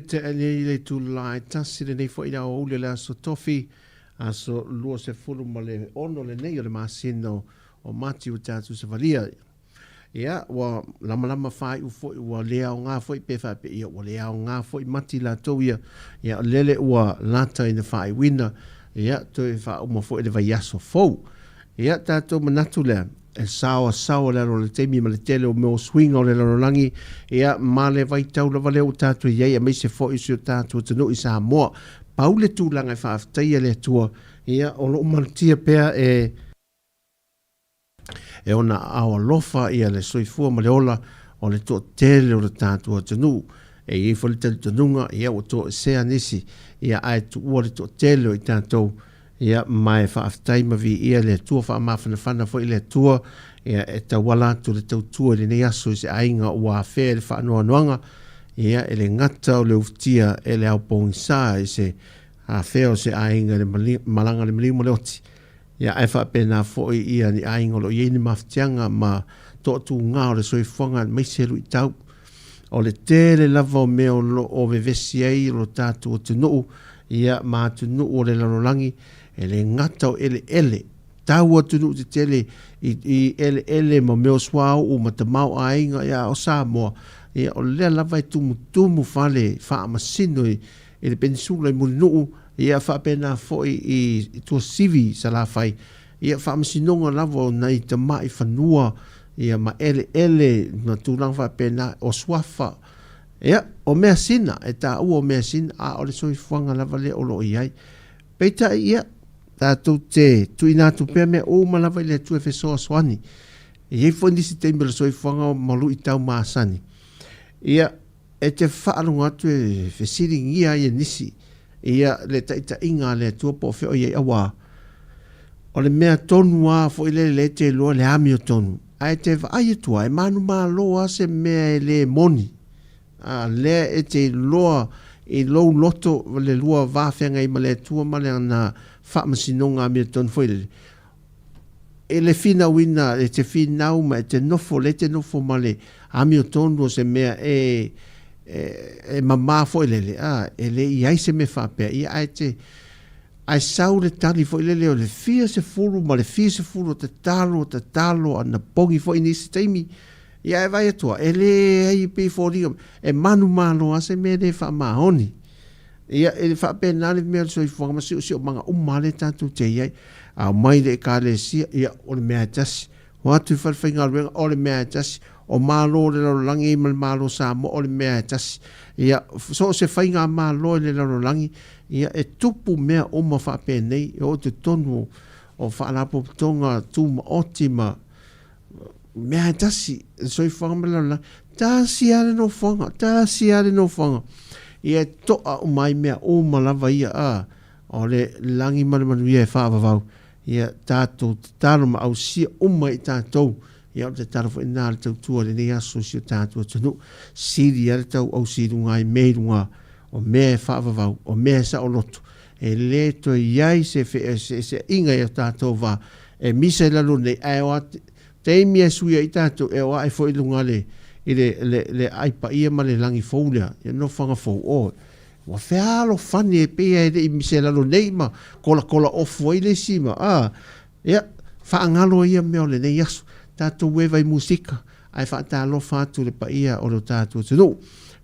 te anei le tu lai tasi le nei fo ina o ule la so tofi a so lua se fulu ma le ono le nei o le masino o mati u tatu se valia. Ia, wa lama fai u fo ua lea o ngā fo i pefa pe ia, wa lea o ngā fo i mati la tau ia, ia lele ua lata ina fai wina, ia, to e fa uma fo i le vai aso fou. Ia, tato manatu lea, e sawa le ro le temi ma le tele o meo swinga o le larolangi, ia ma le vai tau la vale o tatu i ei, a mei se fo i si o tatu tanu i Sāmoa, pau le tūlanga i whaaftaia le tua, ia o lo umanutia pea e ona awa lofa ia le soifua ma le ola o le to tele o le tātua tanu, e i fo le tele tanunga, ia o to sea nisi, ia ai tu ua le to tele o i tātou, ia mai whaaftai ma vi ia le tua wha mawhanawhana fo i le tua, ia e tawala tu le tautua le nei aso i se ainga ua whea le whaanoa noanga, ia e le ngata o le uftia e le au pongisā i se a whea o se ainga le malanga le malimo le oti. Ia e whapena fo i ia ni ainga lo ieni mawhtianga ma to tu ngā o le soifonga mai seru i tau. O le tele lava o meo o vevesi ei lo tātu o tunuu, ia ma tunuu o le lalolangi, e le ngata o ele, tau o tunuu te tele i ele ma meo swau o matamau a inga ia o Sāmoa, ia o lea lava i tumu whale wha amasino i le peninsula i mulinuu, ia whapena fo i tua sivi sa la whai, ia whaamasinonga lava o nei te mai whanua, ia ma ele na tūrang whapena o swafa, ia o mea sina, e tā ua o mea sina, a o le soifuanga lava le o lo iai, peita ia, tātou te tuinatu pia mea o malava i le tu e fesoa swani, iei fo nisi teimbe le soifuanga malu i tau maasani, ia e te whaarunga atu e fesiring ia i nisi, ia le taita inga le tua po feo iei awa. O le mea tonu a fo ile le te loa le ami o tonu. Ai te vai tua, e manu maa loa se mea e le moni. Le e te loa e lou loto le lua vāwhenga i ma le tua ma le ana whaamasinonga ami o tonu fo ile. E le fina wina, e te finau ma e te nofo, le te nofo ma le ami o tonu o se mea e mamā fo ilele, ele i aise me whapea, i aite, ai sau le tali fo ilele o le fia se furu, ma le fia se furu o te talo, ana pongi fo inisi teimi, i ai vai atua, ele hei pe fo riga, e manu malo ase me le wha mahoni, ia ele whapea nare mea le soi whanga, ma si o manga umale tātou te iai, a mai le ka le sia, ia o le mea tasi, o atu whalwhainga ruenga, o le mea tasi, o malo le larolangi ma le malo Sāmoa o le mea tasi. Ia, so se whainga malo le larolangi, ia e tupu mea o ma whape nei, e o te tonu o whaalapo tonga tūma oti ma mea tasi, so i whanga me larolangi, tasi ale no whanga. Ia toa o mai mea o ma lava ia o le langi manu ia e whaavavau. Ia tātou te taro ma au sia uma i tātou. Ia o te taro fo ina le tautua le nei aso si o tātua tanu. Siri ale tau au sirunga i meirunga o mea e whaavavau, o mea sa o loto. E le to iai se inga i o tātou va. E misa i lalo nei ai o te imi e suia i tātou e o ai fo i lunga le aipa ia ma le langi fōlea. Ia no whanga fō o. wa fealo fani e pea e i miselalo nei ma kola ofu ai le si ma ia whaangalo ia mea o le nei asu tātou wewa i musika ai whaatalo whātu le paia o lo tātou tunu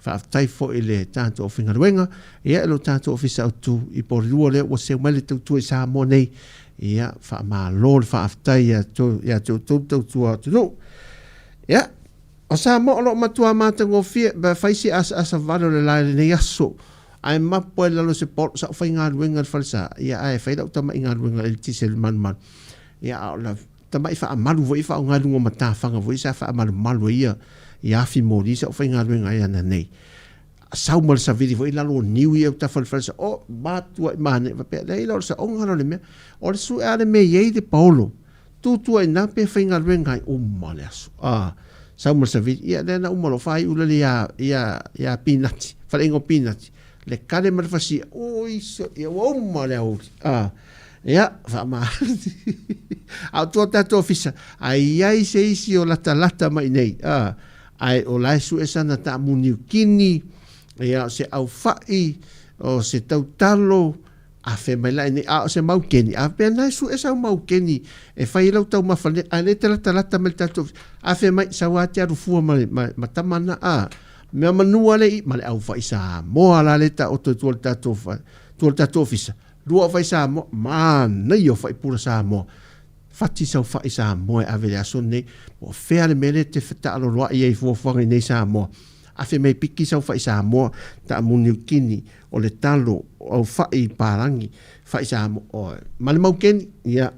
whaatai fo i le tātou o whingaruenga ia e lo tātou o whisa tu i porirua le o seu mele tautua i Sāmoa nei ia whaamalo le whaatai ia tautua tunu ia o Sāmoa lo matua mātango fia ba whaisi asa varo le lai le nei asu ai mapo e lalo se por sa whaingaruenga le whalisa ia ai whaidau tama ingaruenga le tise le man ia la tama i whaamaru vo i whaungarunga matawhanga vo i sa whaamaru ia i afi mori sa whaingaruenga ia na nei saumal sa vidi vo i lalo niu i au tawhalisa o matua i mane vapea lei lalo sa ongaro le mea o le su ale me iei de paolo tutua i nape whaingaruenga i umane asu saumal sa vidi ia lena umalo whai ula le ia pinati whalengo pinati le kare marafasi oi so ia woma le au ia fama au to tato ofisa ai se isi o lata mai nei ai o lai su esana ta muniukini ia se au fai o se tautalo a fe mai lai nei se maukeni a pe nai su esa maukeni e fai lau tau mafale a le lata mai tato a fe mai sawati arufu ma tamana mea manua le ma le au fai Sāmoa la le ta o tuol tato ofisa lua fai Sāmoa mana i o fai pura Sāmoa fati sau fai Sāmoa e avele aso nei o fea le mele te feta alo roa i ei fuafuanga i nei Sāmoa a fe mei piki sau fai Sāmoa ta muniukini o le talo au fai parangi fai Sāmoa o ma le maukeni ia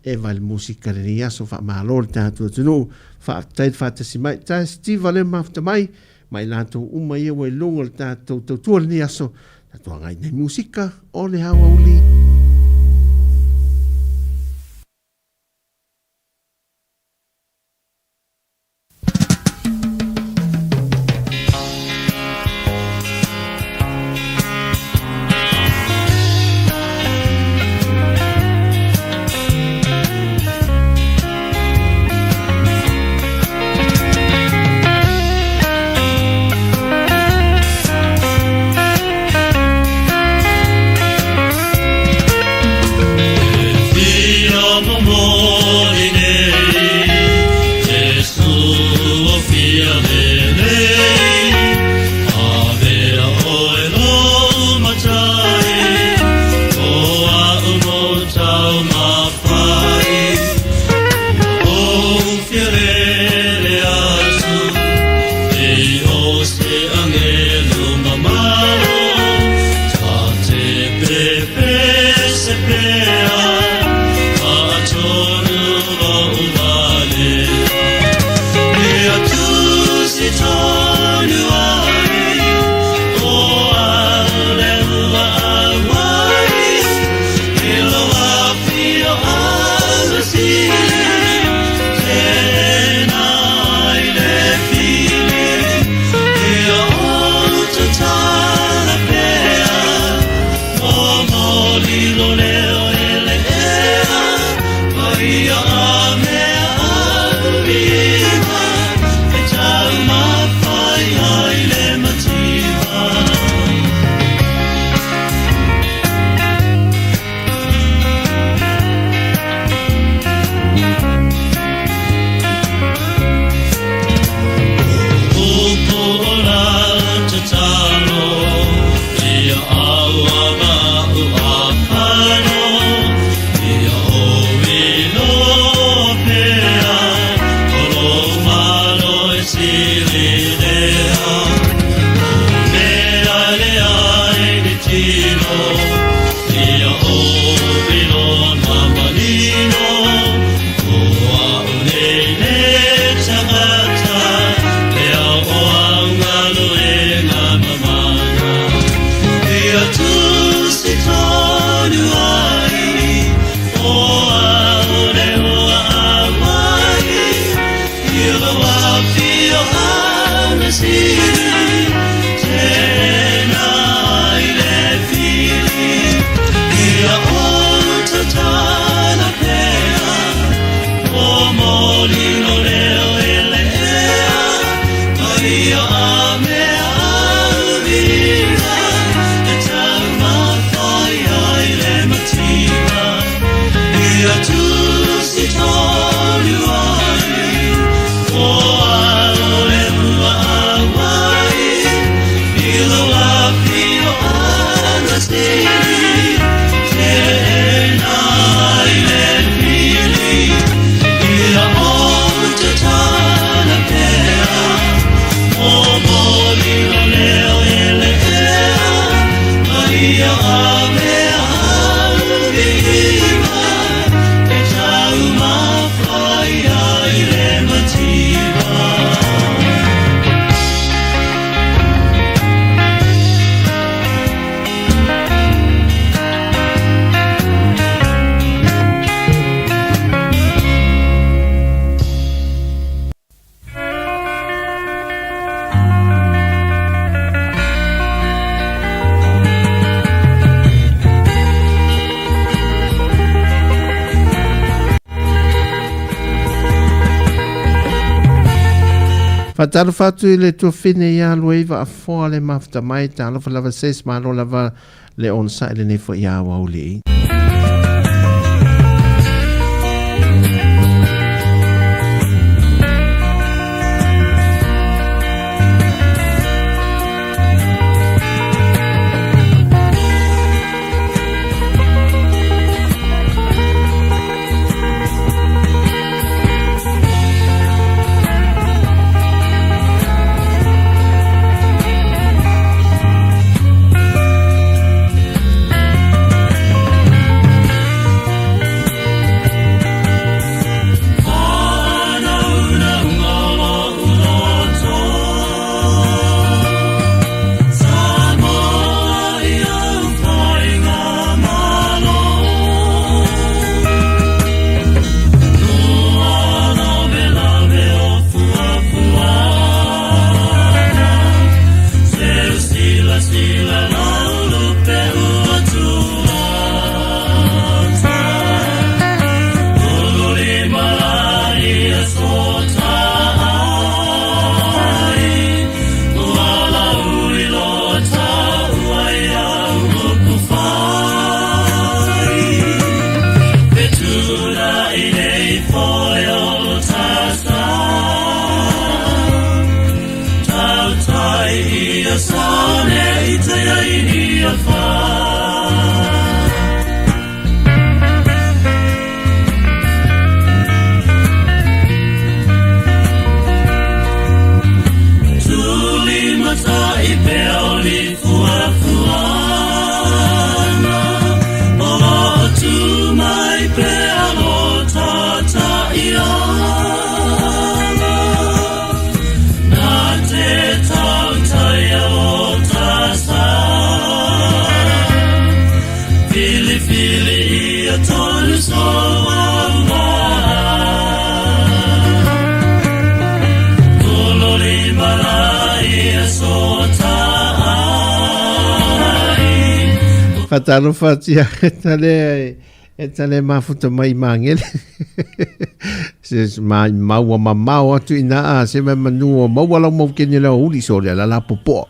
e vai musika le ni aso fa malo le tato tunu fa taid fata si mai ta stiva le mafta mai mai lato uma ia wai longa le tātou tautua le ni aso tātua ngai nei musika o le hawa uli. Feel Fatalo fatu i le tua fine ia lua iwa a foa le mafta mai ta alofa lava ses ma alo lava le on sa le nefo ia wa uli. Fatalo fatia etale mafuta mai mangele se mai maua mamau atu ina a se me manu maua la mo kenye la uli so la popo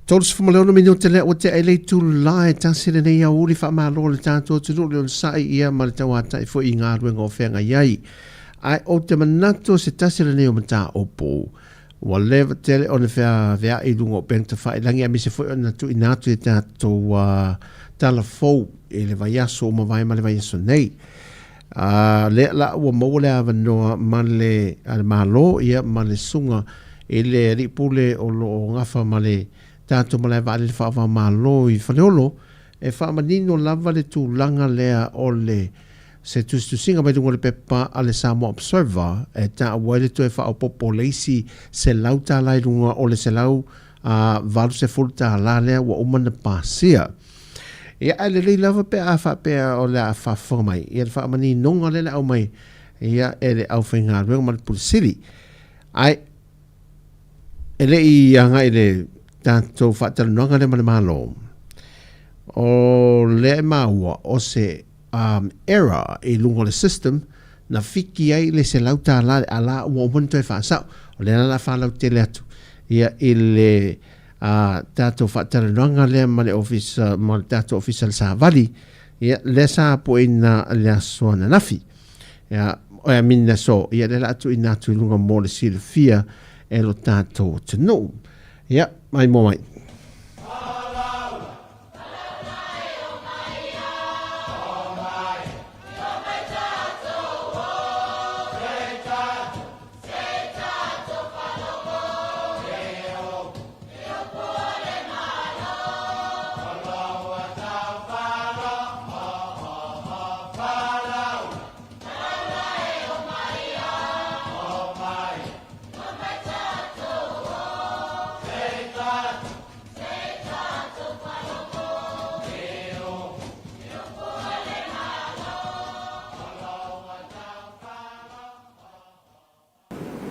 Todos fumaleo no minuto le o te ele tu lai tansile nei a uri fa malo le tanto tu le sai ia ma le tawata I fo I ngā ruenga o whenga iai. Ai o te manato se tasile nei o mata opo. Wa leva tele o le whea I lungo benta wha ilangi a mi se fo na tu inatu e tato tala fau e le vaiaso o mawai ma le vaiaso nei. Le la ua mau le avanoa ma le malo ia ma le sunga e le ripule o lo ngafa ma le tātou malai vāle le whaava mālo I whaneolo e whaamanino lava le tūlanga lea o le se tusinga mai dunga le pepa a le Sāmoa Observer e tā waile tu e whaapopo leisi se lau tā lai dunga o le se lau valu se fulu tā la lea wa umana pāsia ia ai le lei lava pe a whapea o le a whaafonga mai ia le whaamanino ngā le au mai ia e le au whainga ruenga ma le pulisiri ai e le I anga I le tātou whātarananga le malo. O le maua o se error I lungo le system na whiki ai le se lau tā la ala ua umanto e whaasau. O le ala whālau tele atu. Ia I le tātou whātarananga le ma le office ma le tātou official Sāvali. Ia le sā po ina le asua na nafi. Ia o e minna so. Ia le atu ina atu lunga mo le sila fia e lo tātou tanu. Ia mai mo mai.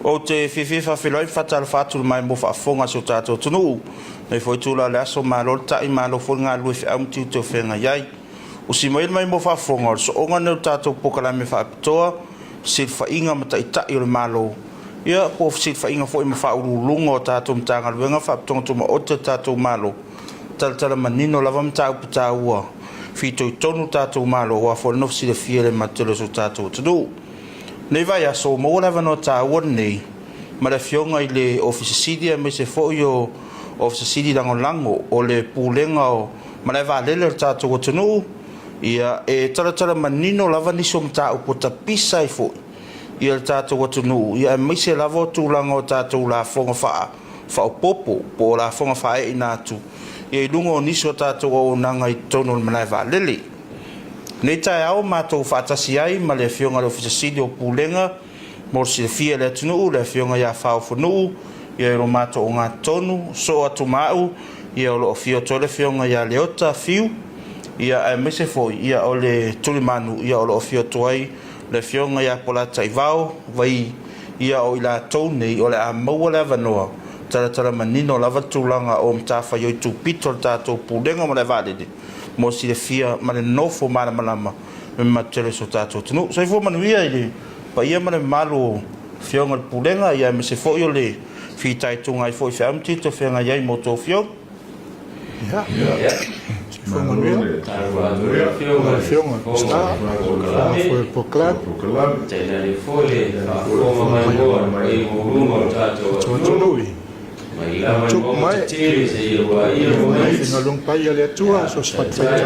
O te whiwhiwha whiloi whatara whāturu mai mo whaafonga so tātou tunu. Nei foi tūla le aso mālo tai mālo fo ngā lue whi amtiu te whenga iai. O si mai mai mo whaafonga so o ngā neu tātou pokalame whaapitoa, sil whainga mata I tai o le mālo. Ia po sil whainga fo I ma whaurulunga o tātou mtanga luenga whaapitonga tuma o te tātou mālo. Talatala manino lava mtau pita ua. Whito I tonu tātou mālo wa fo nof sile fiele matele so tātou tunu. Nei vai aso mo lava no ta woni ma le fionga I le office city me se fo yo office city lango o le pulenga o ma le va le tatu o tunu ia e tara manino lava ni som ta o pota pisa I fo ia tatu o tunu ia me se lava tu lango tatu la fonga fa o popo po la fonga fa I natu ia lungo ni so tatu o nanga I tono ma le va lele Nei tai au mātou whaatasi ai ma le fionga le office city o Pulenga mo si le fia le tunu le fionga ia whao whanuu ia ro mātou o ngā tonu so atu mau ia o lo fio to le fionga ia leota fiu ia e mese foi ia o le tulimanu ia o lo fio to ai le fionga ia pola tai vau vai ia o ila tau nei o le a maua le avanoa tara manino lava tūlanga o mtawha yoi tu pito tātou Pulenga mo le vādede mo si le fia ma le nofo malama me matele so tātou tunu. So I fo manuia I le pa ia ma le malo fionga le Pulenga ia me se fo yo le fi taitunga I fo I whaamti to whianga iai mo tō fiong. Ja. Fo manuia. Fionga. Sta. Fo e poklat. Tēnā le fo le whafonga mai moa I urunga o tātou Tonui. Tuk mai. Ina long pai ale atua so sfatfai.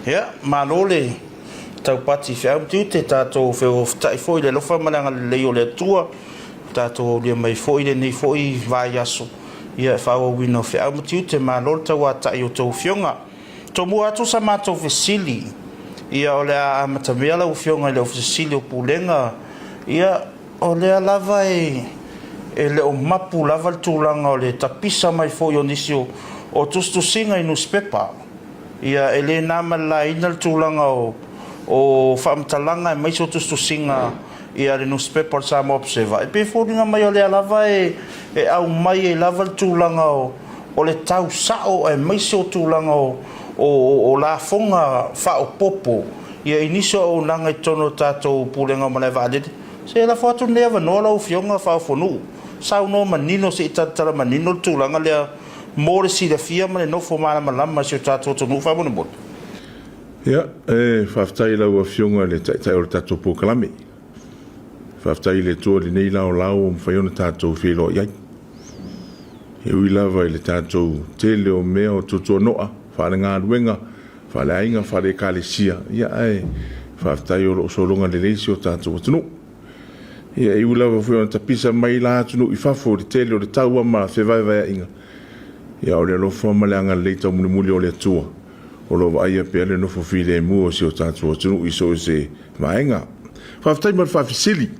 Ja, malo le tau pati whaamtiu te tātou whio tai foi le lofa malanga le leo le atua tātou le mai foi le nei foi vai aso ia whaua wino whaamtiu te malo tau a tai o tau fionga to mua atu sa mātou vesili ia o lea matamea lau fionga le ofisili o Pulenga ia o lea lava e le o mapu lava le tūlanga o le tapisa mai fo i onisi o tustusinga I newspaper ia e le nama la ina le tūlanga o whaamtalanga e maiso tustusinga ia le newspaper Sāmoa Observer e pe fōringa mai o lea lava e au mai e lava le tūlanga o le tau sao e maiso tūlanga o la fonga fa o popo ia iniso o nanga tono tatou pulenga mana valide se la foto neva no la fionga fa fonu sau no manino se tatara manino tulanga le more si da fia mane no fo mala malama se tatou tonu fa bona bot ia faftai la fionga le tai o tatou pokalame faftai le to le nei la o lao mfaiona tatou filo ia e ui lava i le tatou tele o mea o tutua noa whaare ngā ruenga whaare ainga whaare kālesia ia whaftai o loo solonga le leisi o tatou atunu ia e ui lava whiona tapisa mai la atunu i whafo le tele o le taua ma whewaiwai inga ia o le alofa ma le anga leita o mulimuli o le atua o lo vaia pe le no fofile mu o si o tatou atunu i so se maenga whaftai ma whafisili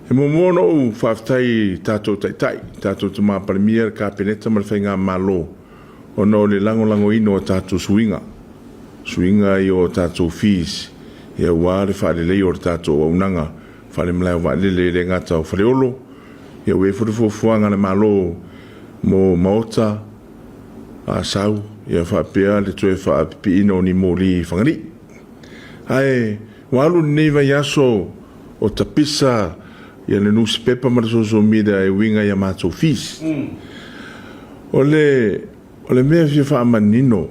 e momono o whaftai tātou taitai, tātou te māparimia ka peneta ma le whainga malo o no le lango ino o tātou suinga. Suinga i o tātou fees, ia wāre whaare lei o tātou aunanga, whaare mlai o whaare le ngata o whareolo, ia we furufuanga le malo mo maota, a sau, ia whaapea le toe whaapipi ino ni mōli whangari. Ai, walu neiva yaso o tapisa ia le newspaper ma social media e winga ia mātou fees. O le mea fia wha amanino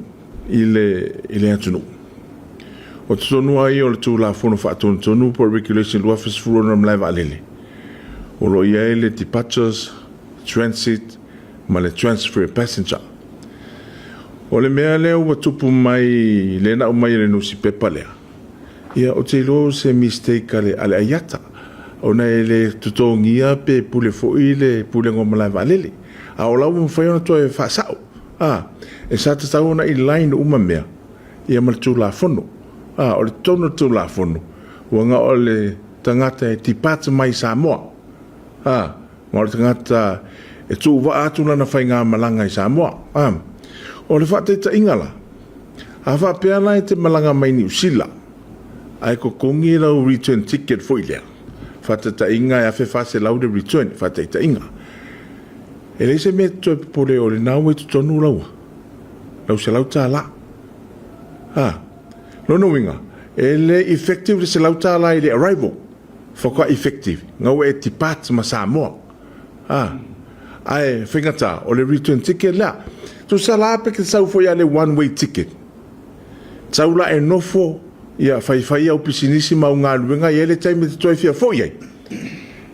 i le atunu. O te tonu ai o le tū la whono wha atonu tonu por regulation lua fisfurona mlai wa alele. O lo ia le departures, transit, ma le transfer passenger. O le mea leo wa tupu mai le na umai le newspaper lea. Ia o te ilo se mistake ale ayata. Ona ele tutongia pe pule foi le pule ngomala valele a ola un faiona to e fa sao e sa te tau na i line uma mea ia mal tu la fono o le tono tu la fono wanga o le tangata e tipata mai Samoa ma le tangata e tu wa atu na fainga malanga i Samoa o le fa te ingala a fa pe ala te malanga mai ni usila ai ko kongi la return ticket foi le fatata inga ya fe fase laude return fatata inga ele se metto pole o le nawe tonu lawa lau se lauta la no winga ele effective se lauta la ile arrival for quite effective ngawe ti pat ma Samoa ai fingata o le return ticket la tu sala pe ke sa fo ya le one way ticket saula e nofo ia fai au pisinissima o ngā ruenga i ele taime te toi fia foi ai.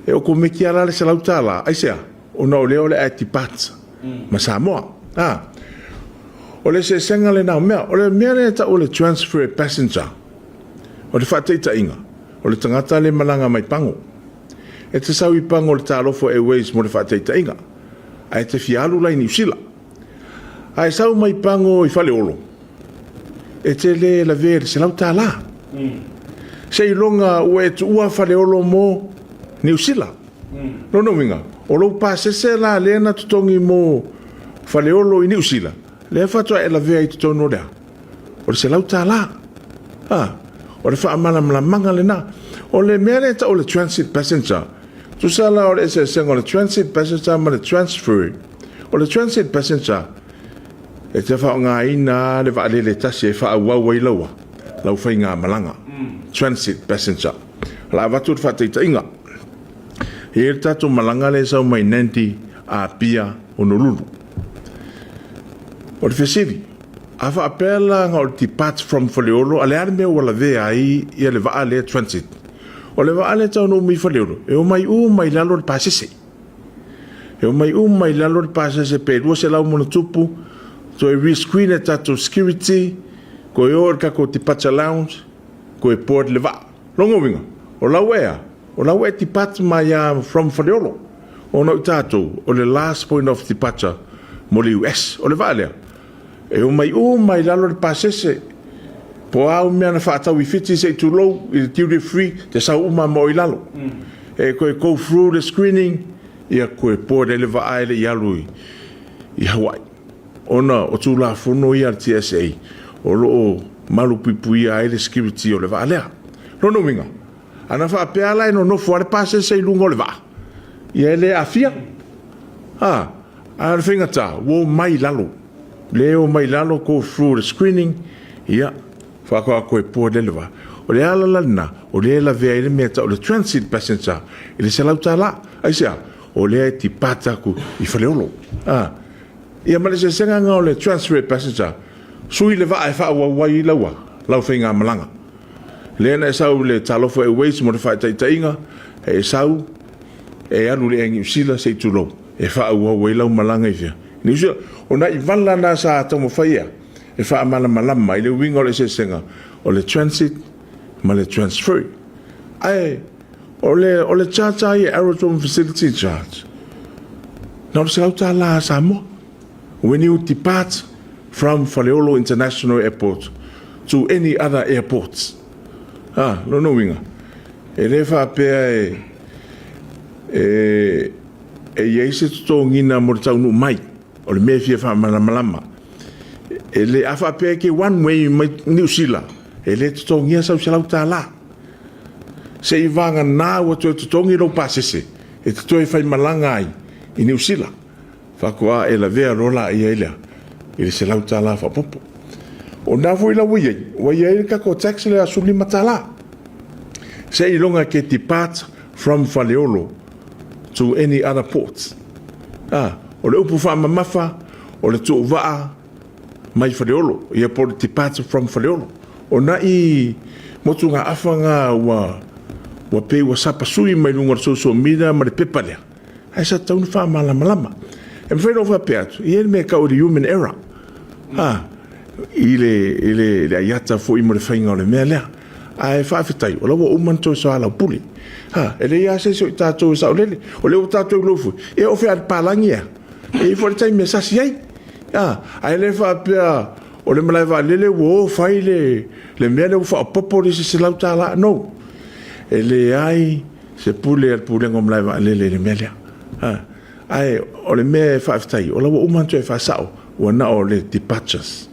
E o ko meki ala le salautala, ai sea, o na o leo le aiti pats, ma Samoa. O le se senga le nao mea, o le mea le ta o le transfer passenger, o le whateita inga, o le tangata le malanga mai pango. E te sau i pango le Tālofo Airways mo le whateita inga, ai te fialu lai New Zealand. Ai sau mai pango i whale olo. E te le la vere se lau tā la. Se i longa ue tu ua whare olo mo New Zealand. No winga. O lou pāsese la lena tutongi mo whare olo i New Zealand. Le whatua e la vere i tutono rea. O le se lau tā la. O le wha amana manga le na. O le mea le ta o le transit passenger. Tu sala o le se sengo le transit passenger ma le transfer. O le transit passenger e te whao ngā ina le wa alele tasi e wha wawai laua lau whai ngā malanga transit passenger la watu te whateita inga e er tato malanga le sau mai nanti a pia Honolulu o le whesiri a wha apela ngā o le depart from Whaleolo a le are mea wala vea ai i a le wa ale transit o le wa ale tau no mi Whaleolo e o mai lalo le pasese e o mai lalo le pasese pe rua se lau mona tupu so e rescreen e tato security ko e orka ko tipacha lounge ko e port le va longo winga o lau e tipacha mai from Whareolo o no tato o le last point of tipacha mo le US o le va lea e o mai lalo le pasese po au mea na whaatau i fiti se tu low i duty free te sa uma mo i lalo e ko e go through the screening ia ko e port e le va aile i alu i Hawaii ona o tu la fono ia TSA o lo malu pipui ai le security o le va lea no winga ana fa pe ala no fuare passe sei lungo le va ia le afia a finga ta wo mai lalo leo mai lalo go through the screening ia whaka koe pō lelewa o le ala lana o le la vea ile mea ta o le transit passenger ile se lau tā la ai sea o le ti pataku I whaleolo ia male se senga ngā o le transfer passenger sui le waa e wha wai laua lau whainga malanga le na e sau le talofo e waste mo le wha tainga e sau e anu le engi usila se tulo e wha wai lau malanga I fia ni usila o na I vala na sa tomo whaia e wha malama I le winga o le se senga o le transit ma le transfer ai o le charge ai aerodrome facility charge na o se lau tā la Samoa when you depart from Faleolo International Airport to any other airports no winga e le wha pēa e yeise tuto ngina mo le taunu mai o le mea fia wha malama e le a wha pēa ke one way mai New Zealand e le tuto ngia sau se lau tā la se I vanga nā ua tuto ngi rau pasese e tuto e whai malanga ai I New Zealand whakoa e la vea rola I eilea I le se lau tā la whapopo o nā fwoi la wai ei kako taxi le asuli matala se I longa ke depart from Faleolo to any other ports o le upu wha mamafa o le tu waa mai Faleolo ia po le depart from Faleolo o na I motu ngā awhanga wa pe wa sapa sui mai lunga social media ma le pepalea ai sa taunu wha malama e mwhaino wha pe atu I me ka o le human error I le aiata fo I mo le whainga o le mea lea ai whawhitai o lawa umanto so ala puli e le ia se so I tātou sa o lele o le o tātou lofu e o whea pālangi e fo le tai mea sasi ai ai le whapea o le malai wa lele wo whai le mea le wha popo le se lau tāla no e le ai se pule al pule ngom lai wa lele le mea lea ai o le mea whawhitai o lawa umanto e whasao ua na o le departures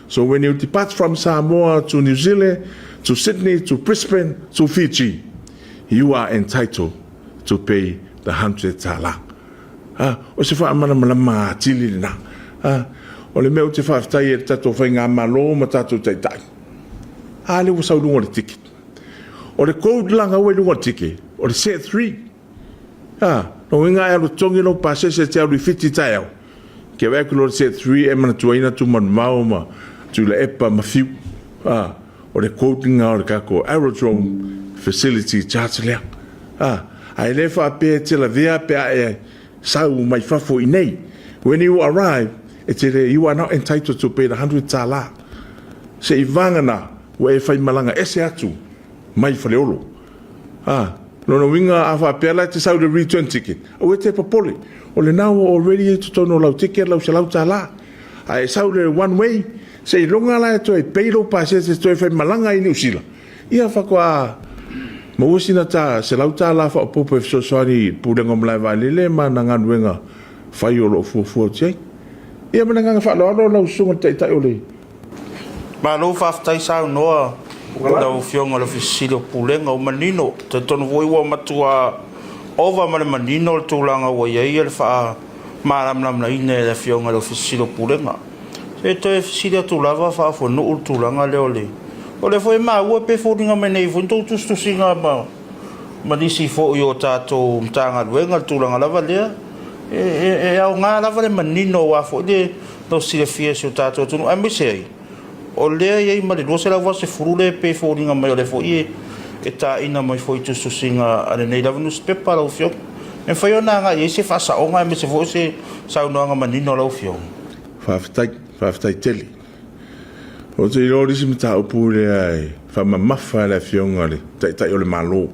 so when you depart from Samoa to New Zealand to Sydney to Brisbane to Fiji you are entitled to pay the 100 tala o se wha malama tili na o le mea o te whawhitai e tato whainga malo ma tato taitai le wasau lunga le ticket o le code langa ue lunga le ticket o le set 3 no inga e alo tongi no pa se te alu I fiti tai au ke wea kulo le set 3 e mana tuaina tu man mau ma tu le epa ma fiu o le code nga o le kako aerodrome facility charge lea ai le wha pe te la vea pe e sau mai fafo I nei when you arrive you are not entitled to pay the 100 tala se I vangana wa e whai malanga ese atu mai Faleolo no winga a wha pēla te sau le return ticket o e te papole o le nao already e tutono lau ticket lau se lau tala a e sau le one way se I longa la e toi peiro pa se toi whai malanga I New Zealand ia whakoa mawasina ta se lau tala wha popo e fsoswani purenga mlai wa lele ma na nganuenga whai o lo fuafua tiai ia mana nganga whaaloaro lau sunga taitai o le ma lo whaftai sau noa Lau fionga le fisilo pulenga o manino te tonu voi wa matua ova ma le manino le tūlanga wa iei le wha maramlam na ine le fionga le fisilo pulenga e te fisilo tūlava wha fo nuu le tūlanga leo le o le foi maa ua pe fōringa me nei fo ntou tustu singa ma nisi fo i o tātou mtanga luenga le tūlanga lava lea e au ngā lava le manino wa fo le no sile fia si o tātou tunu a mise ai o lea iei ma le lua se lau wa se furu le pe fōringa mai o le fo i e tā ina mai fo i tustu singa ane nei lava nus pepa lau fionga e whai o nā ngā iei se whasa o ngā me se fo se saunoanga manino lau fionga whawhitai teli o te irori si mta upure ai whamamafa le fionga le tai o le malo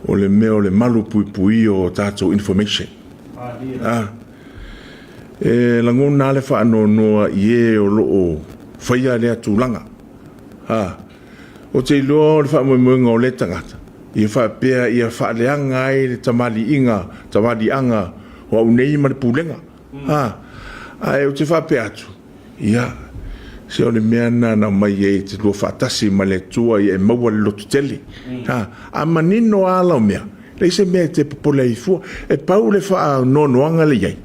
o le mea o le malu pui o tātou information e langona le whaano noa ie o loo whaia lea tūlanga o te iloa o le whaamoemoenga o le tangata i whaapea i a whaaleanga ai le tamali anga o au nei ma le pūlenga ai o te whaapea atu ia se o le mea na mai e te lua whaatasi ma le tua i e maua le lotu tele a manino ala o mea le se mea te popole i fua e pau le wha noanoanga le iai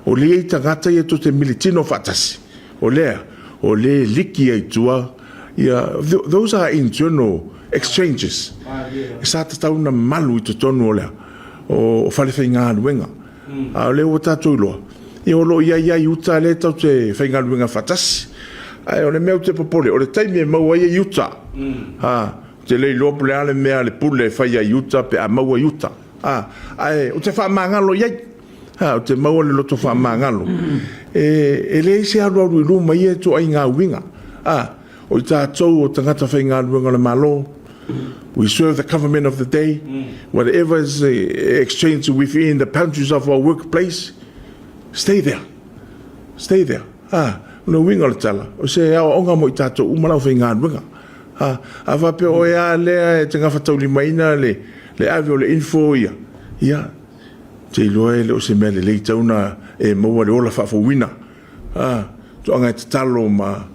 o le tangata ia to te militino fatasi o le liki ai tua those are internal exchanges sa ta una malu to tonu ole o fale fenga luenga a le o tatu lo e o lo ia uta le tau te fenga luenga fatasi ai o le meu te popole o le taimi mau ai uta te le lo ple ale mea le pule fai ai uta pe a mau ai uta ai o te fa mangalo ia o te mau le loto fa mangalo e le se alu lu mai e to ai nga winga o tau o tangata fenga luenga le malo. We serve the government of the day. Whatever is exchanged within the boundaries of our workplace, stay there. Stay there. No winga le tala. O se ao onga mo i tātou umalau whainga runga. A wape o ea lea e te ngawhatau li maina le awe o le info ia. Ia. Te iloa le o se mea le leitauna e maua le ola whawawina. To anga e te talo ma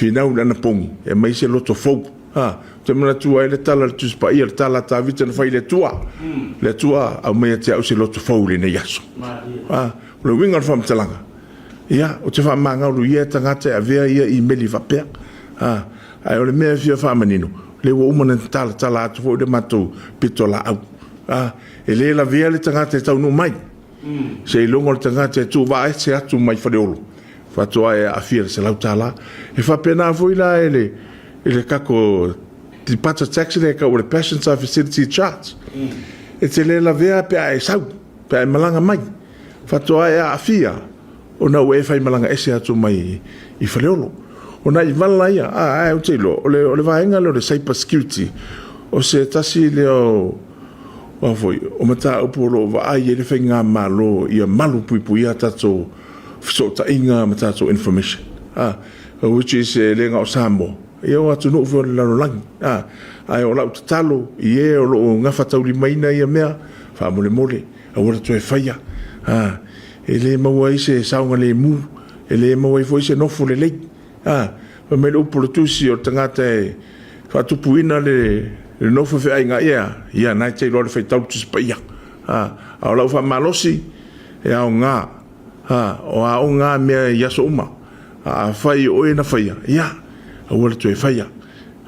whinau lana pongu. E mai se loto fau. Te mana tua e le tala le tuspa ia le tala ta vita na whai le tua. Le tua au mea te au se loto fau le ne yaso. Le winga wha mtalanga. Ia, o te wha mangau ia tangata a vea ia i meli whapea. Ai o le mea fia wha manino. Le wa umana tala atu fo le matou pito la au. E le la vea le tangata e tau no mai. Se ilongo le tangata e tu wa e se atu mai whareolo. Whatoa e a fia se lau tala. E whapena fo ila e le kako ti pata taxi le ka o le passenger facility charge. E te le la vea pe a e sau. Pe a e malanga mai. Whatoa e a fia. O na ue fai malanga ese atu mai i whareolo. O na i vala ia, o te ilo, o le vaenga leo le cyber security, o se tasi leo, o mata upo lo va ai e le whai ngā malo, ia malu puipu ia tato, fisota inga ma tato information. Which is le ngā o Sāmoa. Ia o atu no ufo le lano langi. Ai o lau tatalo, i e o lo ngawhatau li maina ia mea, wha mole mole, a wara tu e whaia. E le maua i se saunga le mu, e le maua i fo i se nofo le lei. Ma me le upo le tusi o tangata e whatupu ina le nofo fe ai ngā ia nai te ilo le whai tau tusi pa ia. Au lau wha malosi e au ngā, o au ngā mea yaso uma, a whai o e na whaia, ia, a wala tu e whaia,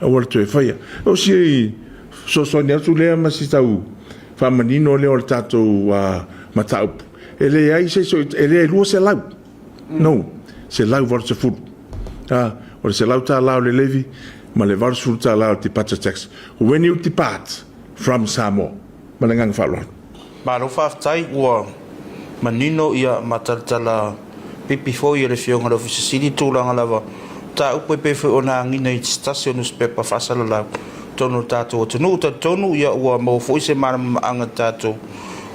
a wala tu e whaia. O si sosoni atu lea ma si tau whamanino leo le tātou mataupu. E le ai se so e le lua se lau. No, se lau var se fulu. O se lau ta lau le levi, ma le var fulu ta lau te pata tax. When you depart from Samoa, ma le ngang whalua. Ma lo whaftai ua manino ia matatala pipi fo ia le fionga lo fisisiri tūlanga lava. Ta upe pefe o na ngina i stasio newspaper whasala lau. Tonu tātou o tunu, ta tonu ia ua mau fo i se marama anga tātou.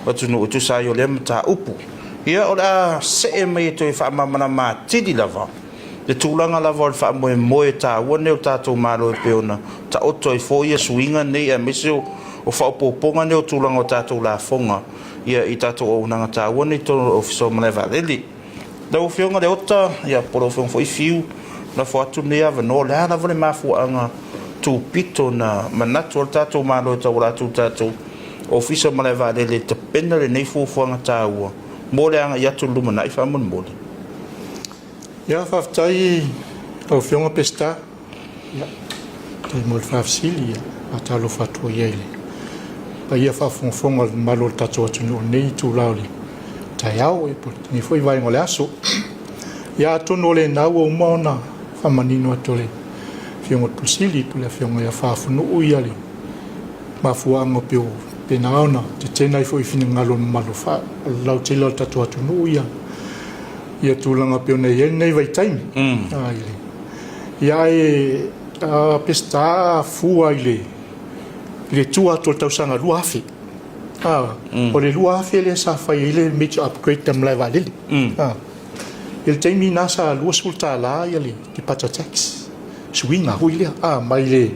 Watunu utu sayo le mta upu. Ia o la se e mai to e wha mamana mā tidi lava. Le tūlanga lava o le wha moe tā wane o tātou mālo e peona. Ta oto e fo ia suinga nei a meseo o wha opoponga ne o tūlanga o tātou la fonga. Ia i tātou o unanga tā wane tono o fiso manewa leli. Da o fionga le ota, ia poro fionga fo i fiu. Na fo atu nea vano le hana vane mafuanga tū pito na manatu o tātou mālo e tau rātou tātou. Ofisa maleva le te pena le nei fuanga tāua. Mole anga iatu luma nai whamon mole. Ia whaftai au whionga pesta. Ia. Te mole whafsili ia. A talo whatua iele. Pa ia whafonga malo tato atunu o nei tū lauli. Tai au e poti. Ni fwoi vai ngole aso. Ia atunu le nau o maona whamanino atole. Whionga tusili tule whionga ia whafunu uiali. Mafuanga pio pena ona te tēnei fo i whina ngalo malo wha lau te lau tatu atu nuu ia tūlanga peo nei nei vai taimi ia e pesta fua i le tua atu tau sanga lua afi o le lua afi le sa whai i le major upgrade tam lai valili il taimi nasa lua sulta la ia le te pata tax suinga hui lea mai le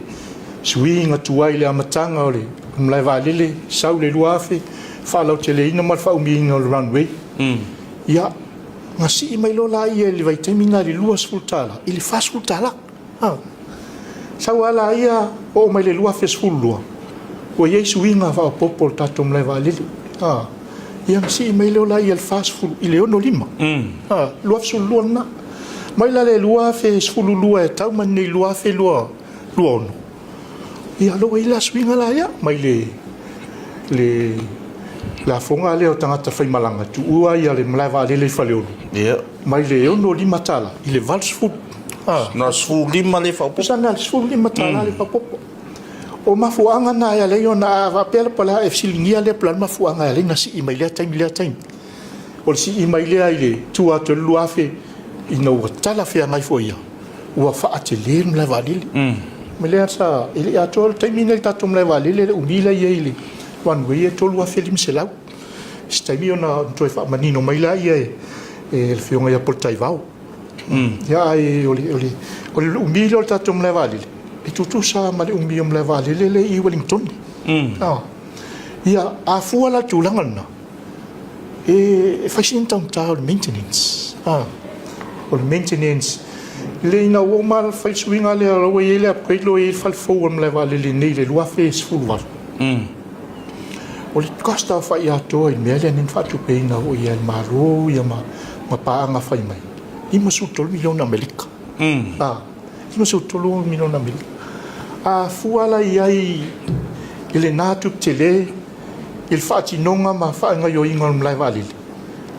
suinga tua i le amatanga o le mlai valele sau le luafe fa lau tele ina mal fa umi no runway ia ngasi mai lo la ia le vai temina le lua sultala ili fa sultala sau ala ia o mai le luafe sulua o yesu inga fa popol tato mlai valele Yang si mai leo la ia fast food i leo no lima. Lua sul luana. Mai la le lua fe sfulu lua e tau man nei lua fe lua ono. Ia lo ila swinga la ia mai le la fonga leo tangata fai malanga tu ua ia le mlaiva le fa leo. Mai le ono lima tala i le vals food. Na sfulu lima le fa. Sana sfulu lima tala le fa popo. O mafuanga na ia le ona va pela pala e silingia le plan mafuanga le na si i mai le time. O si i mai le ile tu a te lua fe ina ua tala fea ngai fo ia ua faa te le mlai valili me lea sa ili a tol taimina i tato mlai valili le umila ia ili wan wei e tolu a felim se lau staimi ona toi faa manino mai la ia e le fionga ia portai vau ia e oli umila o tato mlai valili e tutu sa ma le umila mlai valili le i Wellington ia a fua la tulanga na e fashin tau tau maintenance o maintenance le ina o mal fai swinga le ro e le upgrade lo e fal fo am le vale le nei le lua face full var o le costa fa ia to e me le nin fa tu pe na o ia maro ia ma pa nga fai mai I ma su tol milion Amerika I ma su tol milion Amerika a fuala ia ile natu tele il fa ti nonga ma fa nga yo inga mlai vale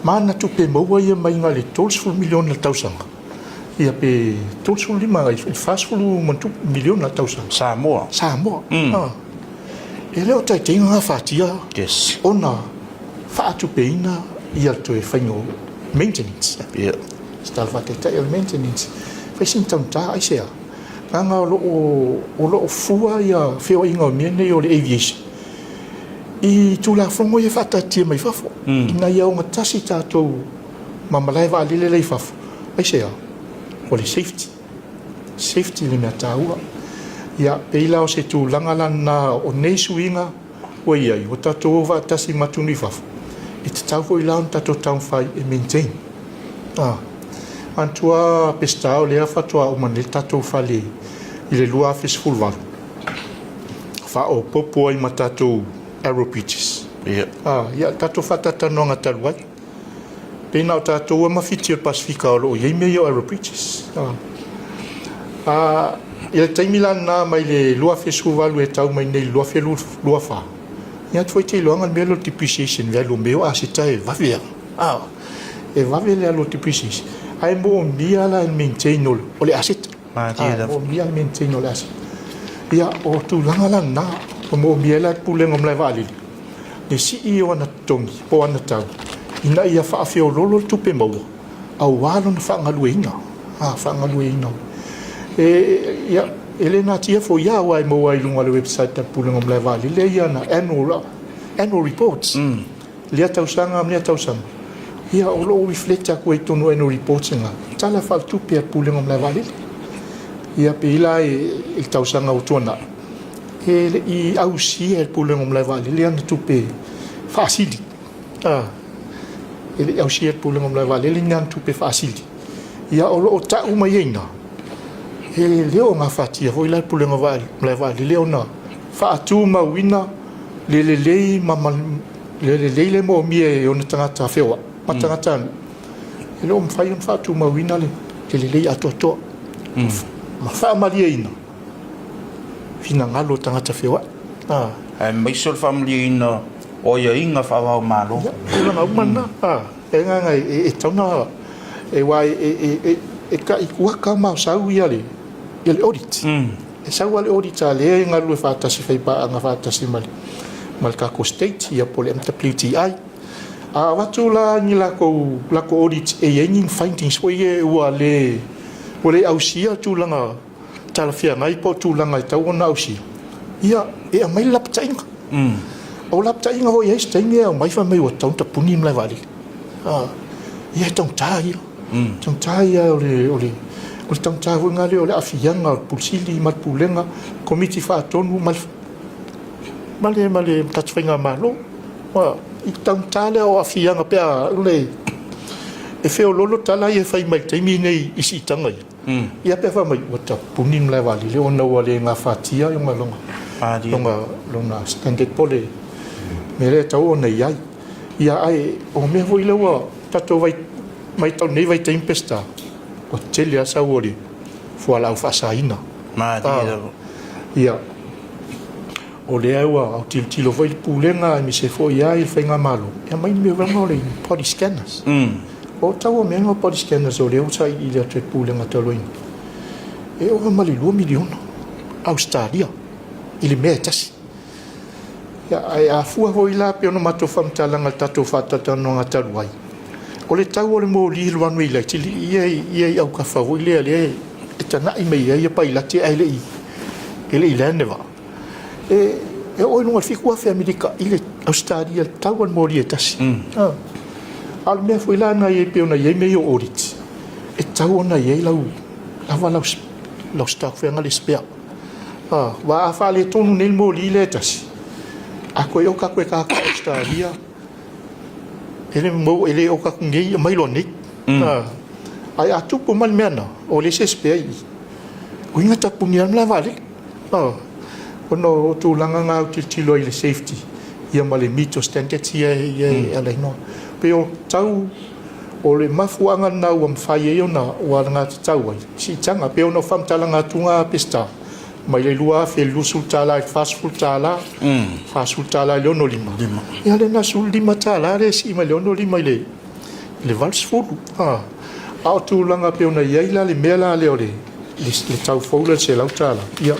mana tu pe mo ia mai nga le tols full milion na tausanga ia pe tols full lima il fast full montu milion na tausanga Sāmoa ele o tai tinga fatia yes ona fa tu pe ina ia to e faino maintenance stal fa te tai maintenance fa sin tanta ai sea nga lo fua ia feo inga mene o le aviation I tu la fongo ia fata tia mai fafo ina ia o ngatasi tātou mamalai wa alile lei fafo ai sea o le safety le mea tāua ia peila o se tu langalana o nei suinga o ia I o tātou o vatasi matuni fafo I te tau fo I laun tātou tau fai e maintain antua pestao lea fatua o manil tātou fale I le lua fes fulvaru fa o popo ai ma tātou arrow pitches. Ya tato fata tanonga taluai. Pena o tato ma fiti o Pasifika o lo ye me yo arrow pitches. Ya taimila na mai le lua fesu valu e tau mai nei lua felu lua fa. Ya foi te longa melo depreciation velu meu asita e va ver. E va ver le depreciation. Ai mo mia la maintain o le asset. O mia maintain o le asset. Ya o tu langa na o mo miela puleng om lai vali le CEO ana tongi po ana tau ina ia fa afio lolo tupe mau au walo na fa ngaluina fa ngaluina ia elena tia fo ia wai mo ai lunga le website ta puleng om lai vali le ia na annual reports le tau sanga ia o lo reflect ko i tonu annual reports nga tala fa tupe puleng om lai vali ia pe ila il tau sanga o tona I ausi e puleng om lai vali le ana tupe fasili ele ausi e puleng om lai vali le ana tupe fasili ia o ta uma yena leo nga fatia foi lai puleng om lai vali leo na fa atu ma wina le mo mie ona tangata fewa matangata ele om fai fa atu ma wina le atoto ma fa malia fina ngalo tangata fewa mai sol family ina o ia inga fa wa malo nga umana nga e tauna e wai e ka ikuaka ma sau ia le audit e sau ale audit ale nga lu fa tasi fai pa nga fa tasi mal ka ko state ia pole MWTI watu la ni la ko audit e yin findings wo ye wa le ausia tu langa tala fia ngai po tu langa tau ona ausi ia e mai lapta inga o lapta inga ho yes tengi o mai fa mai o tau ta puni mlai vali ia tau tai o le tau tai nga le o le afianga pulsili mat pulenga komiti fa tonu male tatfinga malo I tau tai o afianga pe le e feo lolo tala ia fai mai taimi nei isi tanga ia pe fa mai wata punim lai vali le ona wale nga fatia yo longa standard pole mere tau ona ia ia ai o me foi lewa tato vai mai tau nei vai tempesta o tele asa ori fo ala fasaina Ma ia o le aua au tilo vai pulenga mi se foi ia il fenga malo ia mai me va no le body scanners o tau me no body scanners o le usa i le tre pulenga taloin e o mali 2 miliona Australia ili me tasi ya ai a fua voi la pe no mato fam talanga tato fata no ngata ruai o le tau o le mo li lo anu ile tili ia au ka fa voi le tana i me ia pa ila ti ai le ele ile neva e o no fiku a fe america ile Australia tau mo li tasi al me foi la na ia pe ona ia me yo orit e tau ona ia lau lava lau stak fe ngale spea wa a fa le tonu nel mo li le tasi a koe o ka koe ka Australia ele o ka ngei mai lo nik ai atu po mal mena o le se spea i o inga ta punia mla vale ono tu langa nga tilo ile safety ia male mito standards ia ale no pero tau o le mafuanga na o mfai e ona o nga tau ai si tanga pe ono fam talanga tunga pesta mai le lua fe lusul tala fast food tala le ono lima ia le na sul lima tala le si mai le ono lima le vals food au tu langa pe ona ia ila le mela le ole le tau foula se lau tala ia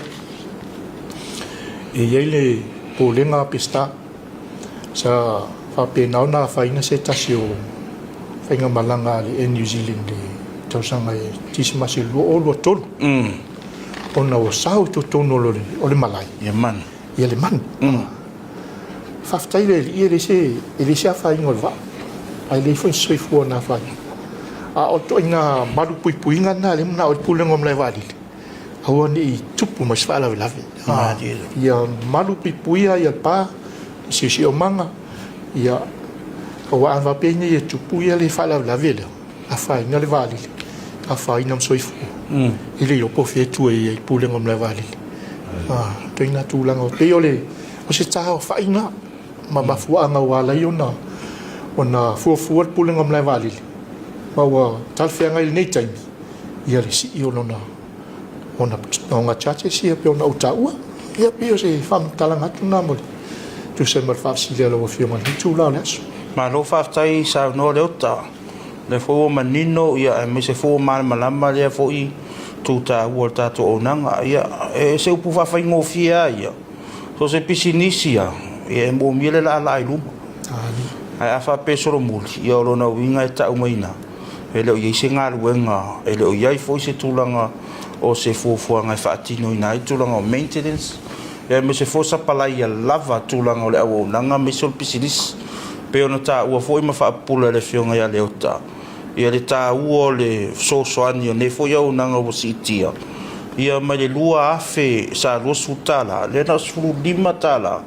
e ia le polenga pesta sa fa pe na faina se tasio fainga malanga le New Zealand le tau sanga e tisma se lo tolu ona o sao to tono o le malai ia man faftai le se fa ingol va ai le foi soi fu na fa a o to ina malu pui nga na le na o pulengo mlai vali a ni tupu mas fa la ia malu pui ia pa si o manga ia o ava pe ni tupu ia le fa la vele a fa ina le vali a fa ina soi fu ile yo po fe tu e pulengo mla vali to ina tu lango pe ole o se tsa fa ina ma fu anga wala yona ona fu pulengo mla vali ma wa tal fe anga il nei time ia le si yo lona ona nga chache si pe ona utaua ia pe o se fam talanga tu na mo tu se mar fa si le lo fi ma tu la les ma lo fa tai sa no le ota le fo manino ia me se fo mal malama le fo i tuta volta to onanga ia se upu fa faingo fia ia so se pisinisia e mo miele la ilu ai afa pesoro mul ia lo na winga ta umaina ele o ye singa luenga ele o ye fo se tulanga o se fo nga fa tino ina tulanga o maintenance e me se fo sa pala ia lava tulanga le o nanga me sol pisinis pe ona ta o fo ima fa pula le fionga ia le ota ia le ta uo le soani ne fo ia nanga o sitia ia mai le lua afe sa rosutala le na suru lima tala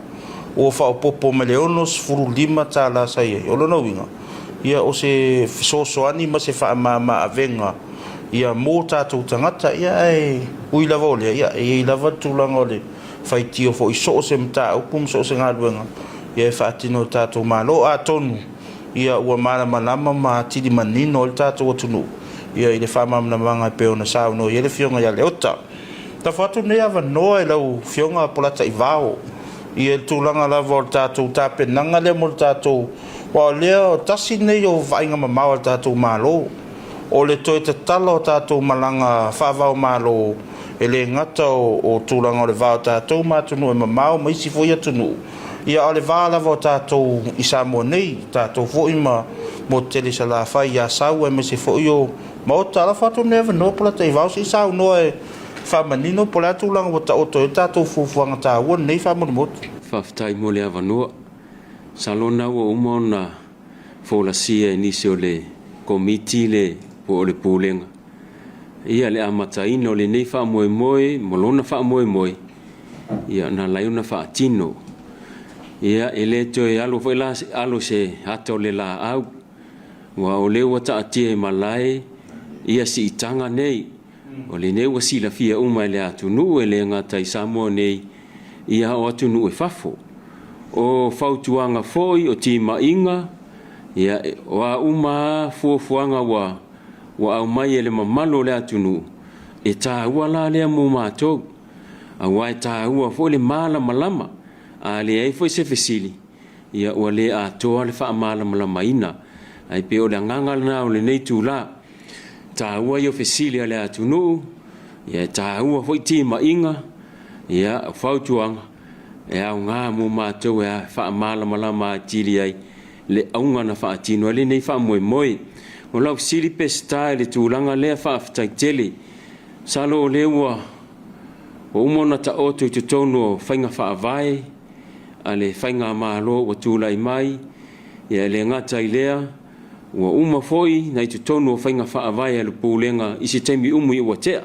o fa o popo me le onos furu lima tala sai o lo no winga ia o se soani ma se fa ma avenga ia mota tu tangata ia ai ui lava ole ia lava tulanga ole fai tio fo iso se mta o pum so se ngadwenga ia fa tino tato malo a tonu ia ua malama ma tidi manino o le tatou atunu ia i le faamamanaga pe ona sauno ia le fioga ia le ota tafatu nei avanoa i lau fioga polata i vao ia le tulaga lava o le tatou tapenaga lea mo le tatou ua o lea o tasi nei o vaaiga mamao o le tatou malo o le toe tatala o tatou malaga faavao malo e lē gata o tulaga o le vao tatou matunu e mamao ma isi foi atunuu ia o le vā lava o tatou i Sāmoa nei tatou foʻi mo tele sa la fai ia sau e me se foʻi o ma o tala fatu neva no pola te vau si sau no e famanino pola tu lang o taoto e tatou fufuanga tāua nei famanimot faftai mo le avanoa salona ua uma ona folasia e nisi o le komiti le po o le pulenga ia le amataina o lenei faamoemoe mo lona faamoemoe ia na lai ona faatino ia e lē toe alo foi la alo se ata o le laau ua o lē ua taatia e malae ia siʻitaga nei o lenei ua silafia uma e le atunuu e le agata i Samoa nei ia o atunuu e fafo o fautuaga foʻi o timaʻiga ia wa uma fuafuanga wa au mai ele mamalo le atunu e tāua la lea mo mātou a wai tāua fo le mala malama a le ai fo se fesili ia ua le atoa le wha mala malama ina ai pe o le nganga na o le nei tūla tāua i o fesili a le atunu ia tāua fo i tima inga ia whautuanga e au ngā mo mātou e wha mala malama tiri ai le aunga na wha atino le nei wha moe moe o lau sili pesta le tūlanga lea wha aftai tele salo o lewa o umona ta oto i te tonu o whainga whaavai a le whainga mālo o tūlai mai ia le ngata i lea ua uma foi na i te tonu o whainga whaavai a le pūlenga i se teimi umu i ua tea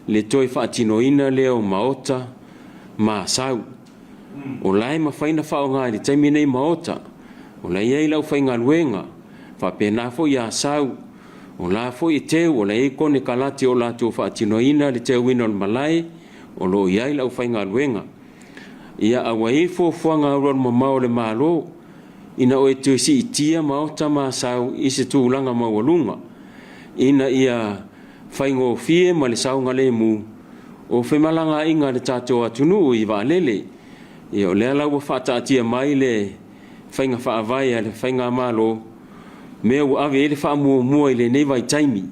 le toi whaatino ina lea o maota ma sau o lai ma whaina whaonga i le teimi nei maota o lai ei lau whainga luenga whapena fo ia sau o la fo i teu o la e kone kalati o la tō whaatino ina le teu wina o malai o lo iai lau whainga luenga ia awa e fo fuanga aurora mamao le malo ina o e tu si itia maota ma sau i se tūlanga mawalunga ina ia whaingo fie ma le saunga le mu o whemalanga inga le tātou atunu i waalele ia o lea lau wa whaatatia mai le whainga whaavai a le whainga malo mea ua ave e le whaamua i le nei vai taimi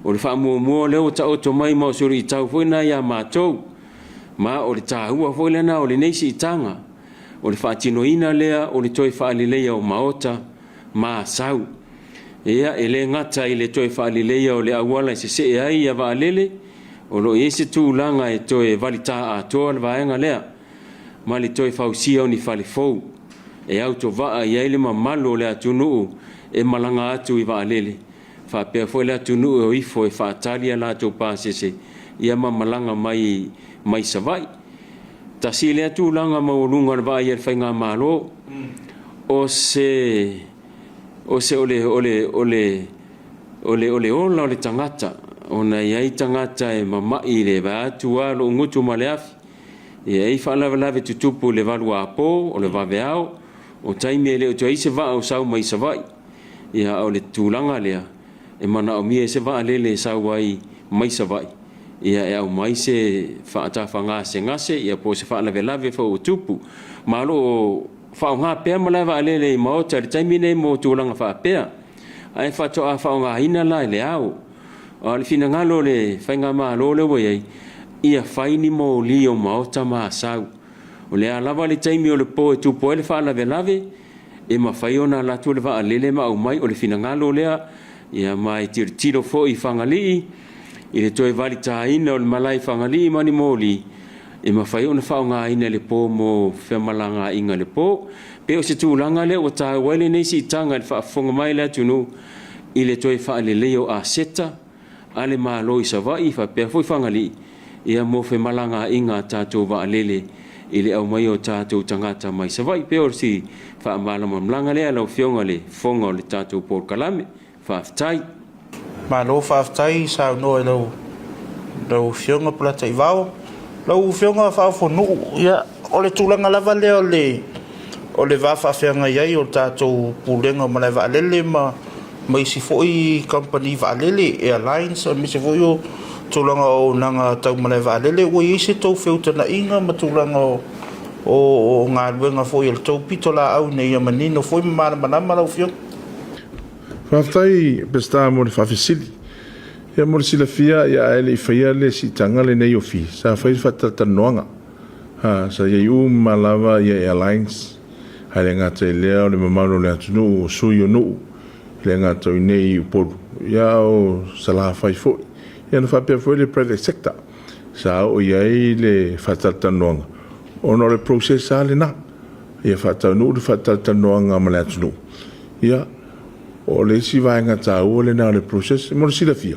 o le whaamua leo ta oto mai mau suri i tau fwena ia mātou ma o le tāhua fwena o le neisi i tanga o le whaatino ina lea o le toi whaalileia o maota ma sau ea e le ngata i le toi whaalileia o le awala i se se e ai a waalele o lo e se tūlanga e toi valita a toa le vaenga lea ma le toi whausia o ni whalifou e auto vaa i aile mamalo le atunu e malanga atu i waalele whapea fo le atunu o ifo e whaatalia la tō pāsese ia malanga mai savai ta si le tūlanga maulunga le vai e whainga malo o se ole ola o le tangata ona iai tangata e mamai le vātua lo ngutu ma le afi e ei whaalawe tutupu le valua apo o le vaveao o taimi e le o tua i se vaa o sau mai savai ia o le tūlanga lea e mana o mia e se vaa lele sau ai mai savai ia e au mai se whaatafa ngase ngase ia po se whaalawe fa o tupu malo o whao ngā pēr ma lawa lele i maota le taimi nei mo tūlanga wha pēr ai whatoa whao ngā hina lai le au o le fina ngalo le whainga malo le wai ia whaini mo li o maota ma sau o le alawa le taimi o le po e tupo e le whaalawe e ma whaiona la tu le wha lele ma au mai o le fina ngalo lea ia mai tiro fo i whangali i le toi wali tāina o le malai whangali mani mōli e ma whaiona whao ngā ina le po mo whamalanga inga le po pe o se tūlanga lea o tā waile neisi i tanga le whaafonga mai lea tunu i le toi wha leo a seta a le malo i savai wha pia fo i whangali ia mo whamalanga inga tātou wa lele i le au mai o tātou tangata mai savai pe o si whaamala mamlanga lea lau whionga le whonga o le tātou Port Kalame whaaftai malo whaaftai sa no e lau whionga plata i wao lau whionga whaafonu ia o le tūlanga lava lea o le whawhawhianga iai o tātou pūlenga ma le waalele ma isi foi company waalele airlines ma isi foi o tūlanga o nanga tau ma le waalele ua isi tau whiutana inga ma tūlanga o ngā ruenga foi el tau pito la au nei a manino foi mana manama lau whionga Whaftai pesta mo le whawhisili. Ia mo le sila fia ia ele I whaia le si tanga le nei o fi. Sa whai whatatanoanga. Sa ia malawa ia airlines. Hai le ngata I lea o le mamaro le atunu o sui o nuu. Le ngata I nei o poru. Ia o salaha whai foi. Ia na whapea foi le private sector. Sa o ia le whatatanoanga. Ono le process sa le na. Ia whatatanu le whatatanoanga ma le atunu. Ia o le si vaenga tāua le nā le process, mo le sila fia.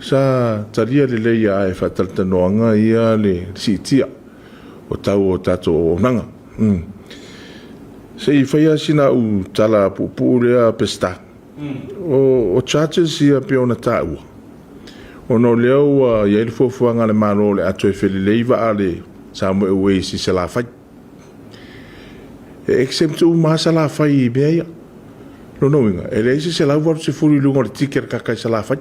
Sa taria le leia e whataltanoanga ia le si tia o tau o tato o nanga. Se I whaia sina u tala pupu lea pesta. O charges ia peona tāua. O no leo ia ili fuafuanga le maro le ato e whele leiva a le Sāmoa ue si se la whai. E exempt u maa sa la whai I bea ia. no inga ele ise se lau se furi lungo le tiker ka se la fai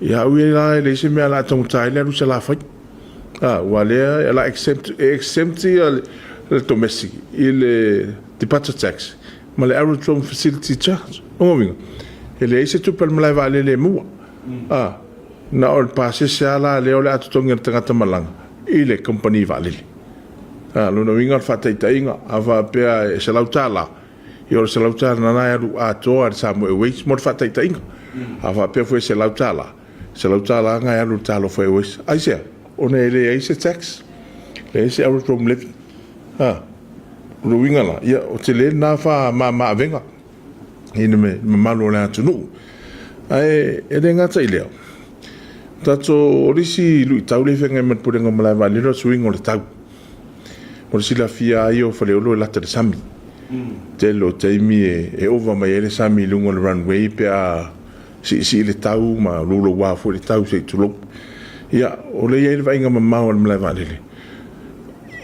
ya ui la ele ise me ala tong tai le se la fai wale ela exempt le domestic il departure tax ma le aerodrome facility charge no inga ele ise tu pel mala vale le mu na ol passe se ala le ole atu tonga tangata malanga ile company vale no inga fatai tainga ava pe se lau tala yo se lauta na na ru a to ar Sāmoa wais mo fa tai tainga ava pe foi se lauta la nga ru talo foi wais ai se ona ele ai se tax le se ru from live ruinga la ya o te le na fa ma venga ina me malo la tunu ai ele nga tai leo tato orisi lu tau le venga me purenga mala va le swing o le tau mo si la fia io fa le lo la te sami telo taimi e ova mai ele sami lungo le runway pe a si le tau ma lulo wa fo le tau se tulo ya o le ele vai ngama mau le valele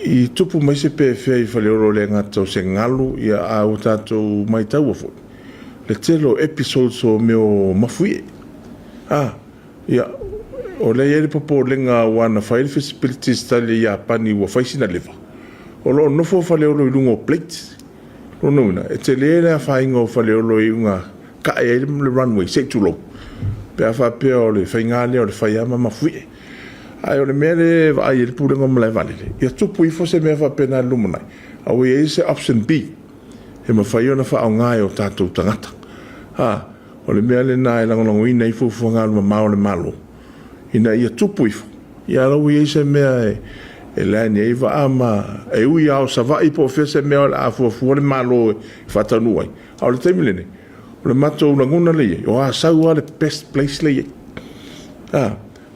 i tupu mai se pe fe i fale oro le ngata se ngalu ya a o tato mai tau fo le telo episode so meo mafui ya o le ele popo le nga wana file feasibility study ya pani wa faisina leva o lo no fo fale oro lungo plate no e te lea whainga whale olo i unga ka e le runway se tulo pe a whape o le whaingale o le whaiama mawhue ai o le mea le ai e le pūrenga malai valele ia tupu i fose mea whape na lumunai au e se option B he ma whaiona wha ngai o tātou tangata o le mea le nā e langonongo ina i fufuanga luma mao le malo ina ia tupu i fu ia rau i se mea e lani e va ama e ui au sa vai po fese me a fu le malo fata nuai au le temilene le mato una nguna le o a sa ua le best place le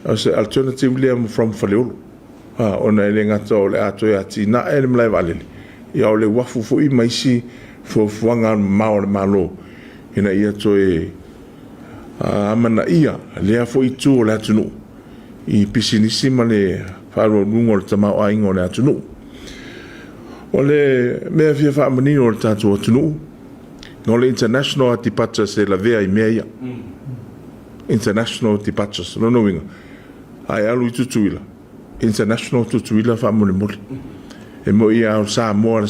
as alternative le from Faleolo ona ele ngato le ato ya tina ele mlai valele ia o le wafu fu i maisi fu fuanga mau le malo ina ia to e amana ia le fu i tu le atunu i pisinisi male faro nungo le tamau a ingo le atunu o le mea fia wha amanino le tātou atunu no le international departures e la vea i mea ia international departures no winga ai alu i tutuila international tutuila wha amone mori e mo ia o Sāmoa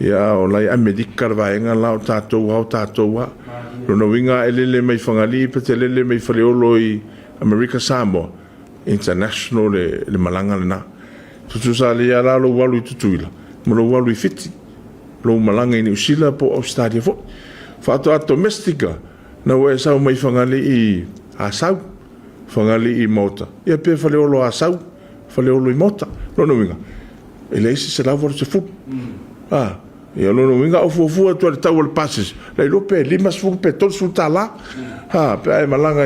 ia o lai Amerika le vaenga la o tātou no winga e lele mai whangali pe te lele mai whaleolo i Amerika Sāmoa international le malanga le na tutu sa le ala lo walu tutuila mo lo walu fiti lo malanga ni usila po Australia fo fa to domestica na we sa mai fangali i asau fangali i mota ia pe fale o lo asau fale o lo i mota no winga ele se la vor se fu ia no winga o fu to le tau le passes le lo pe limas fu pe tol sultala pe malanga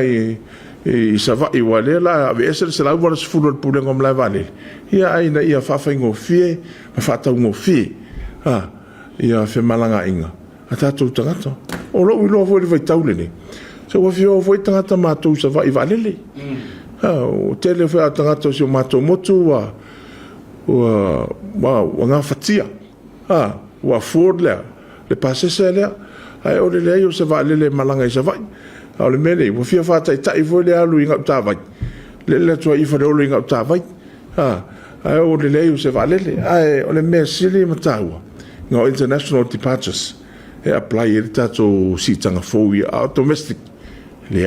i sava i wale la ese se la vor se fu le pule ngom la vale ia aina ia fa ngo fie ma fa ta ngo fie ia fe malanga inga ata tu tangata o lo ilo vo le tau le ni so wa fio vo tangata ma tu sava i vale le o tele fa tangata so ma to motu wa nga fatia wa ford le passe se le ai o le yo se vale le malanga i sava au le mele wo fia fa tai vo le alu inga ta vai le to i fa le inga ta vai ai o le yo se vale le ai o le me sili matawa no international departures e apply il tato si tanga foi domestic le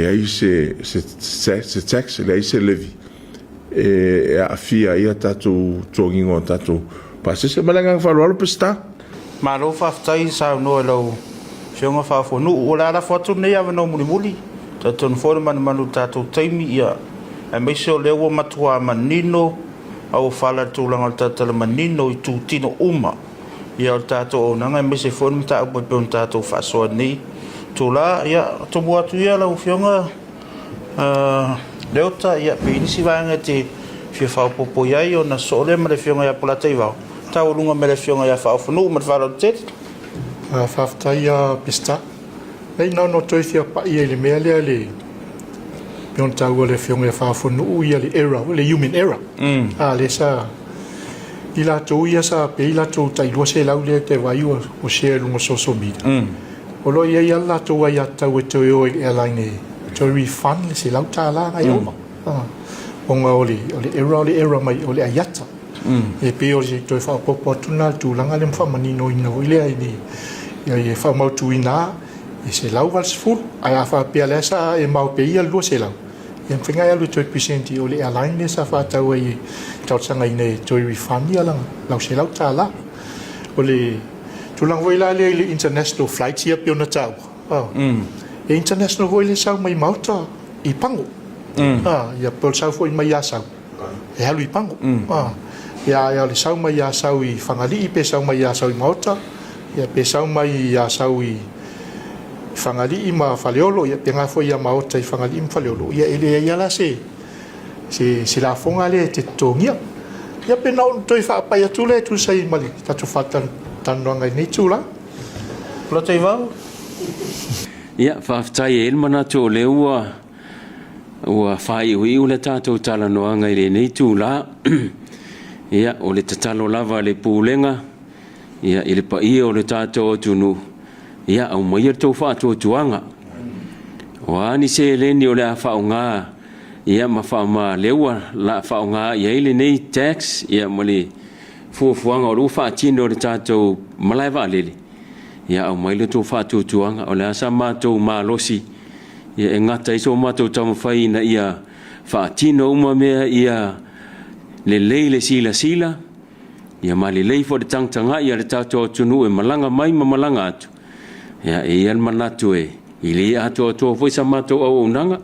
ai se tax le ai se levy e a fia ia tato togingo tato passe se malanga fa lo pesta malo fa tai sa no lo fionga fa fo no ola la foto ne ava no muli tato no forma manu tato taimi ia e me se o le wo matua manino au fala tu langa tata manino i tu tino uma ia tato o nanga me se fon ta po pe tato fa so ni tu la ia to bo tu ia la fionga leota ia pe ni si vanga te fia fa popo ia o na so le me fionga ia pola te va ta o lunga me fionga ia fa no me fa te fa ta ia pista ei no to fia pa ia le me le pion tau le fionga ia fa no ia le era le human era le sa I la tau ia sa pe i la tau tai lua se lau le te vai o share lunga social media. O lo ia ia la tau ia tau e tau o airline e tau refund le se lau tā la ngai oma. O ngā ole era mai ole aiata. E pe o le toi wha popo tuna tu langa le mwha manino ina o ilea ini. Ia e wha mau tu ina e se lau wals full. Ai a wha pia lesa e mau pe ia lua se lau. Ia mwhinga ia lu toi presenti o le airline le sa wha tau e tau tanga ina e toi refund ia langa. Lau se lau tā la. O le tulang voi la le international flights ia pio na tau. E international voi le sau mai mauta I pango. Ia pol sau foi mai ia sau. E halu I pango. Ia le sau mai ia sau I whangali I pe sau mai ia sau I mauta. Ia pe sau mai ia sau I whangali I ma whaleolo. Ia pe ngā foi ia mauta I whangali I ma whaleolo. Ia ele ia la se la fonga le te tongia. Ia pe nau toi whaapai atu le tu sai mali. Tatu whatan tanuanga I nei tu la. Lo te vau? Ia, whaafitai e ilmana tō le ua whai ui ule tātou tala noanga I le nei tū la. Ia, o le tatalo lava le pūlenga. Ia, I le paia o le tātou tunu. Ia, au maia tō whātua tuanga. O ani se leni o le a whaonga. Ia, ma whaoma le ua la whaonga. Ia, ile nei tax. Ia, ma le fuafuanga o le whaatino o le tātou malaiwa lele. Ia au mai le tō whātua tuanga o le asa mātou mālosi. Ia e ngata iso mātou tamawhai na ia whaatino uma mea ia le leile sila. Ia ma le leifo de tangtanga ia le tātou tunu e malanga mai ma malanga atu. Ia e ian manatu e I le atu atua voisa mātou au unanga.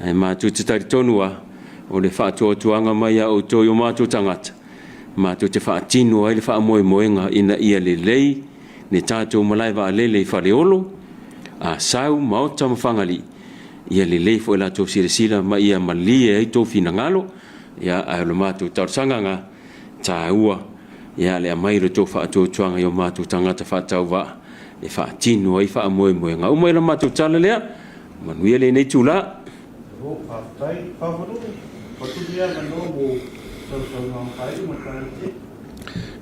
E mātou te tari tonua o le whātua tuanga mai au tōi o mātou tangata. Mātou te whaatino ai le whaamoe moenga ina ia le lei. Ne tātou malaiwa a lele I whareolo, a sau maota mawhangali. Ia le leifo e la tō sira ma ia malie ai tō whina ngalo, ia a lo mātou taurasanganga, tā ua, ia le amairo tō whaatō tuanga I o mātou tangata whaatau wa, e whaatino ai wha moe moe ngā. Umai la mātou tala lea, manuia le nei tūla. O, whaatai, whaawaru, whaturia na nōmu, tau ngā whai, makarante.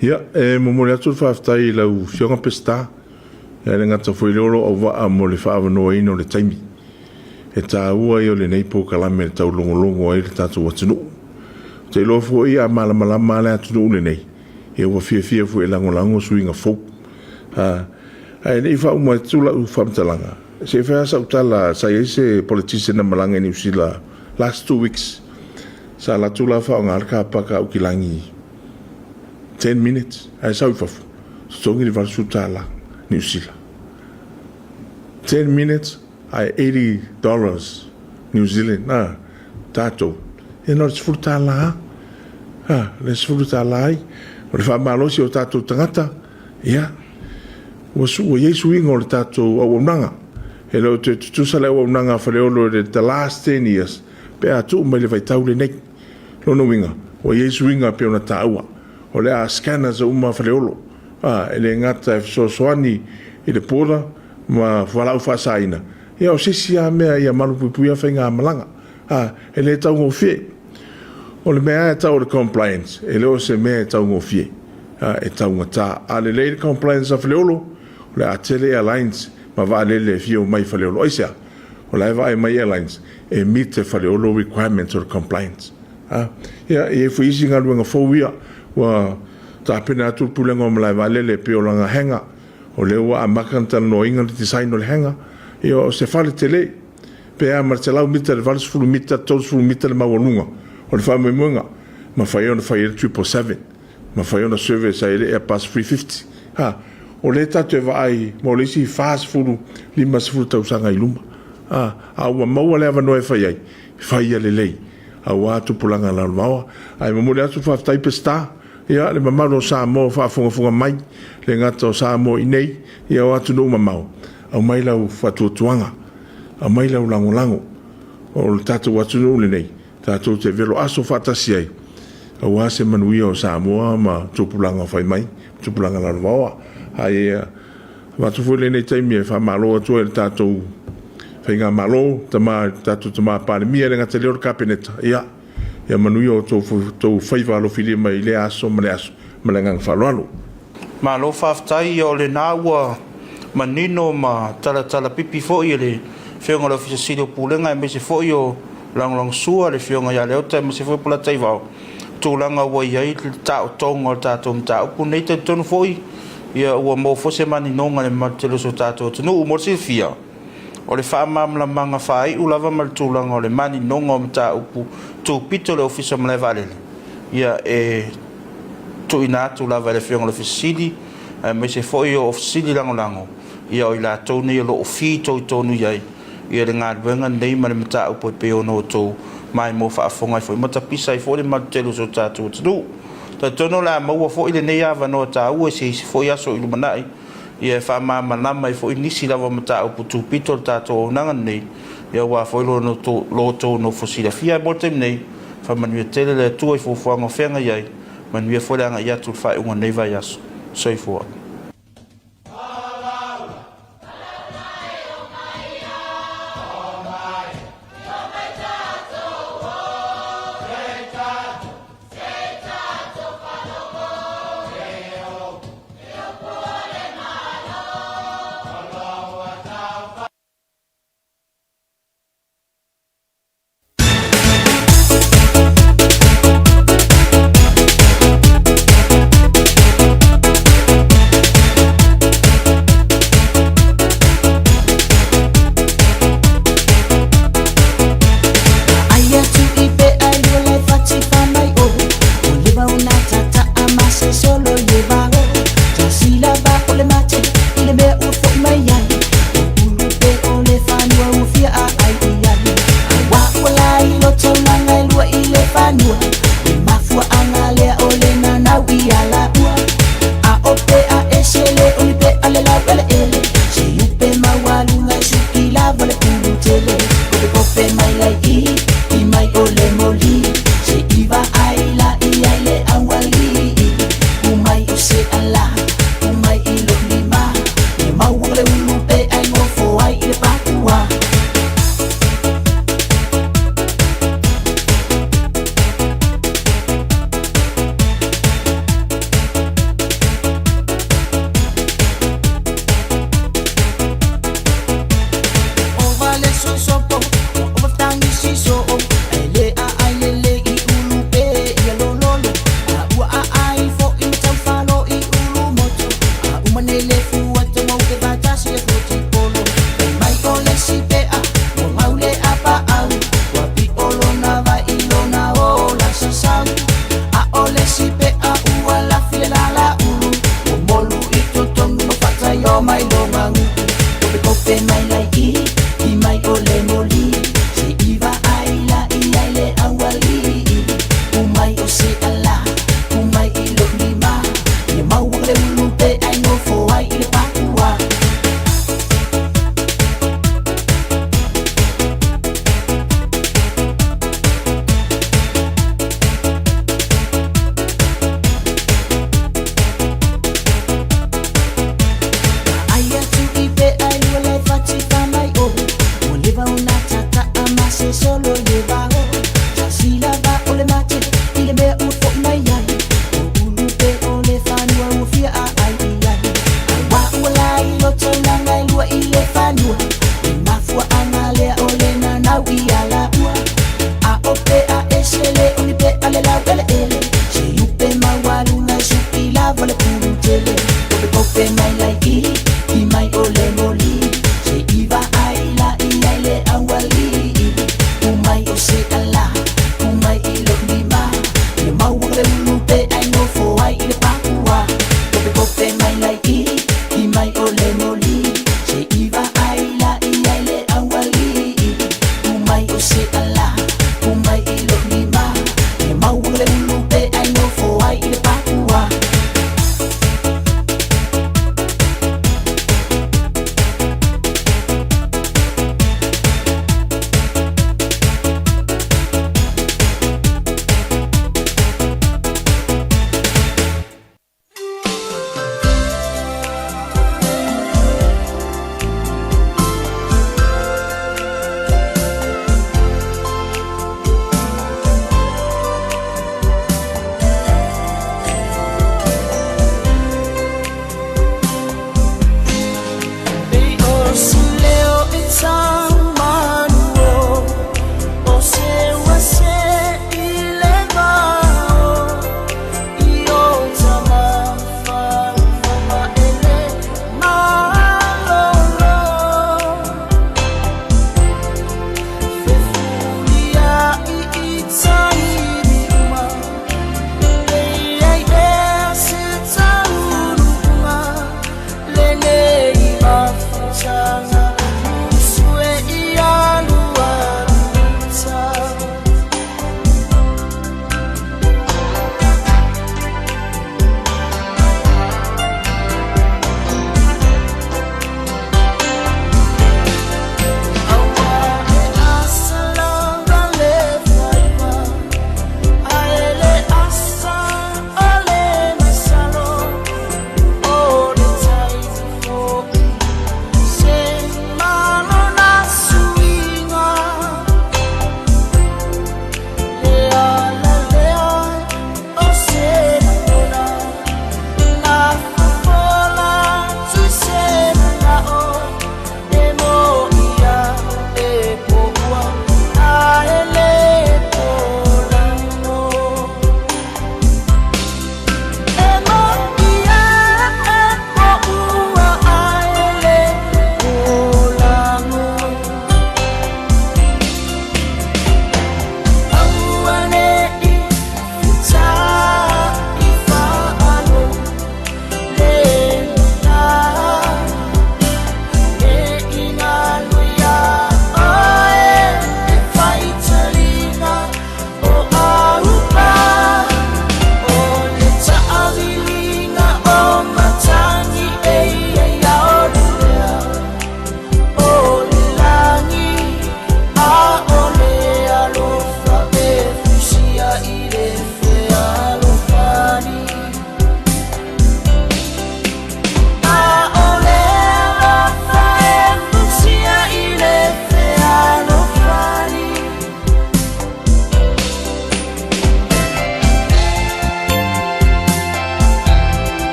Ia, e momore atu whaafitai lau whionga pesta. Ia le ngata whailoro o waa mo le whaavanoa ino le taimi. E tā ua I o le nei pō kalame le tau longolongo ai le tātou watunu. Te lofo I a malamalama le atunu le nei. E ua fia fu e langolango suinga fōu. Ai nei whauma e tula u whamtalanga. Se whea sa utala sa eise politician na malanga ni usila last 2 weeks. Sa la tula whaonga alka paka ukilangi 10 minutes. Ai sa ufafu. Stongi ni valsuta la New Zealand. 10 minutes. Ai $80 New Zealand. Tato. E no le futa la. Le futa la ai. O le whamalosi o tato tangata. Ia. O Yesu ingo le tato au unanga. E leo te tutusa le au unanga whaleolo the last 10 years. Pe atu mai le vaitau le nei. Lono winga. O Yesu inga pe ona taua. O le a scanners uma whaleolo. Ele ngata e soani I le pōra ma whalau whasaina. Ia o sisi a mea ia malupupuia whainga malanga. Ele tau ngō fie. O le mea e tau le compliance. Ele o se mea e tau ngō fie. E tau ngata. A le leile compliance a whaleolo. O le a tele airlines ma wa lele fie o mai whaleolo. Oisea. O le vai mai airlines. E meet the whaleolo requirements of compliance. Ia e fuisi ngā luenga fōuia. Wa ta pena atu pulenga o malai vale le pe o langa henga o le ua amakanta no inga le design o le henga I o se fale tele pe a martelau mita le vale sufulu mita tolu sufulu mita le mawalunga o le whaame muenga ma whaiona whaiere 777 ma whaiona service a ele Airbus 350 o le tatu e vaai mo le isi fast fulu 5 sufulu tausanga I luma a ua maua le ava noe whaiai whaia le lei a ua atu pulanga la maua ai mamule atu whaftai pesta Ia le mamaro o Sāmoa whaafongafonga mai, le ngata o Sāmoa I nei, ia o atu no mamau. Au mai lau whatuatuanga, au mai lau langolango, o le tātou atu no le nei, tātou te velo aso whatasi ai. Au ase manuia o Sāmoa ma tupulanga whai mai, tupulanga la rwaoa. Hai watufu le nei taimi e whamalo atu e le tātou whainga malo, tātou tama pālemia le ngata leo kapeneta, ia. ia manui o tou whaivalofilia mai le aso ma le aso ma le ngang whaloalo. Ma lo whaftai o le nāua manino ma tala pipi fo i le whionga lo fisa siri o pūlenga e me se fo i o lang sua le whionga ia leo tai me se fo i pula tai vau. Tūlanga ua iai le tāo tonga o tātou mta upu nei te tonu fo i ia ua mō fo se mani nonga le matelo so tātou tunu u morsi fia. O le wha mamla manga whai ulava ma le tūlanga o le mani nonga o mta upu tū pito le ofisa ma le valele. Ia tu ina tu lava le whionga le fisili me se foi o fisili lango ia o ila tonu ia lo ofi tonu iai ia le ngā ruenga nei ma le mata upo pe ono tō mai mo whaafonga i foi mata pisa i foi le matelu so tātou tanu ta tono la maua foi le nei ava no tā ua se foi aso ilu manai ia wha manama i foi nisi lava mata upo tū pito tātou o nanga nei ia wa foi lo tō no fosila fia mo tem nei wha manuia tele le tua i fufuanga whenga iai manuia foi langa ia tu whai unga nei vai aso soifua.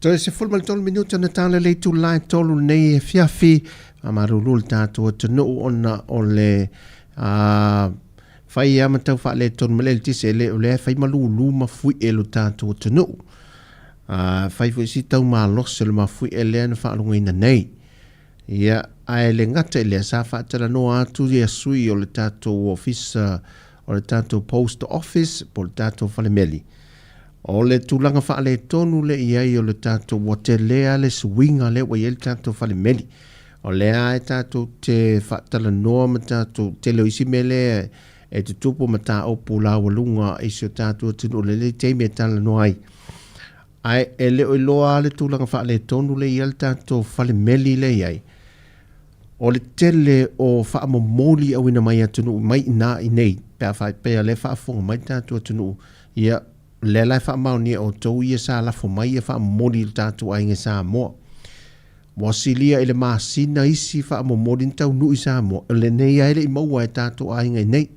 Toi se fulmal tolu minuta na tala le tu lai tolu nei e fiafi a marulul tātua tunu ona o le fai ama tau wha le tonu mele tise le o le fai malulu ma fui e lo tātua tunu fai fui si tau ma los le ma fui e le na wha alunga ina nei ia ai le ngata le sa wha tala no atu ia sui o le tātua office o le tātua post office po le tātua whale meli o le tūlanga wha le tonu le iai o le tātou wa te lea le swinga le wa iei le tātou whale meli. O lea e tātou te whaatala noa ma tātou te leo isi mele e te tupu ma tā opu la walunga e si o tātou tinu le le teime e tala noa ai. Ai e leo i loa le tūlanga wha le tonu le iai le tātou whale meli le iai. O le tele o wha momoli au ina mai atunu mai ina i nei. Pea whai pea le wha afonga mai tātou atunu ia le lai wha mau ni o tau ia sa la fo mai ia wha mori il tātou ainge Sāmoa. Wasilia ele maasina isi wha mori tau nui Sāmoa. Le nei aile i maua e tātou ainge nei.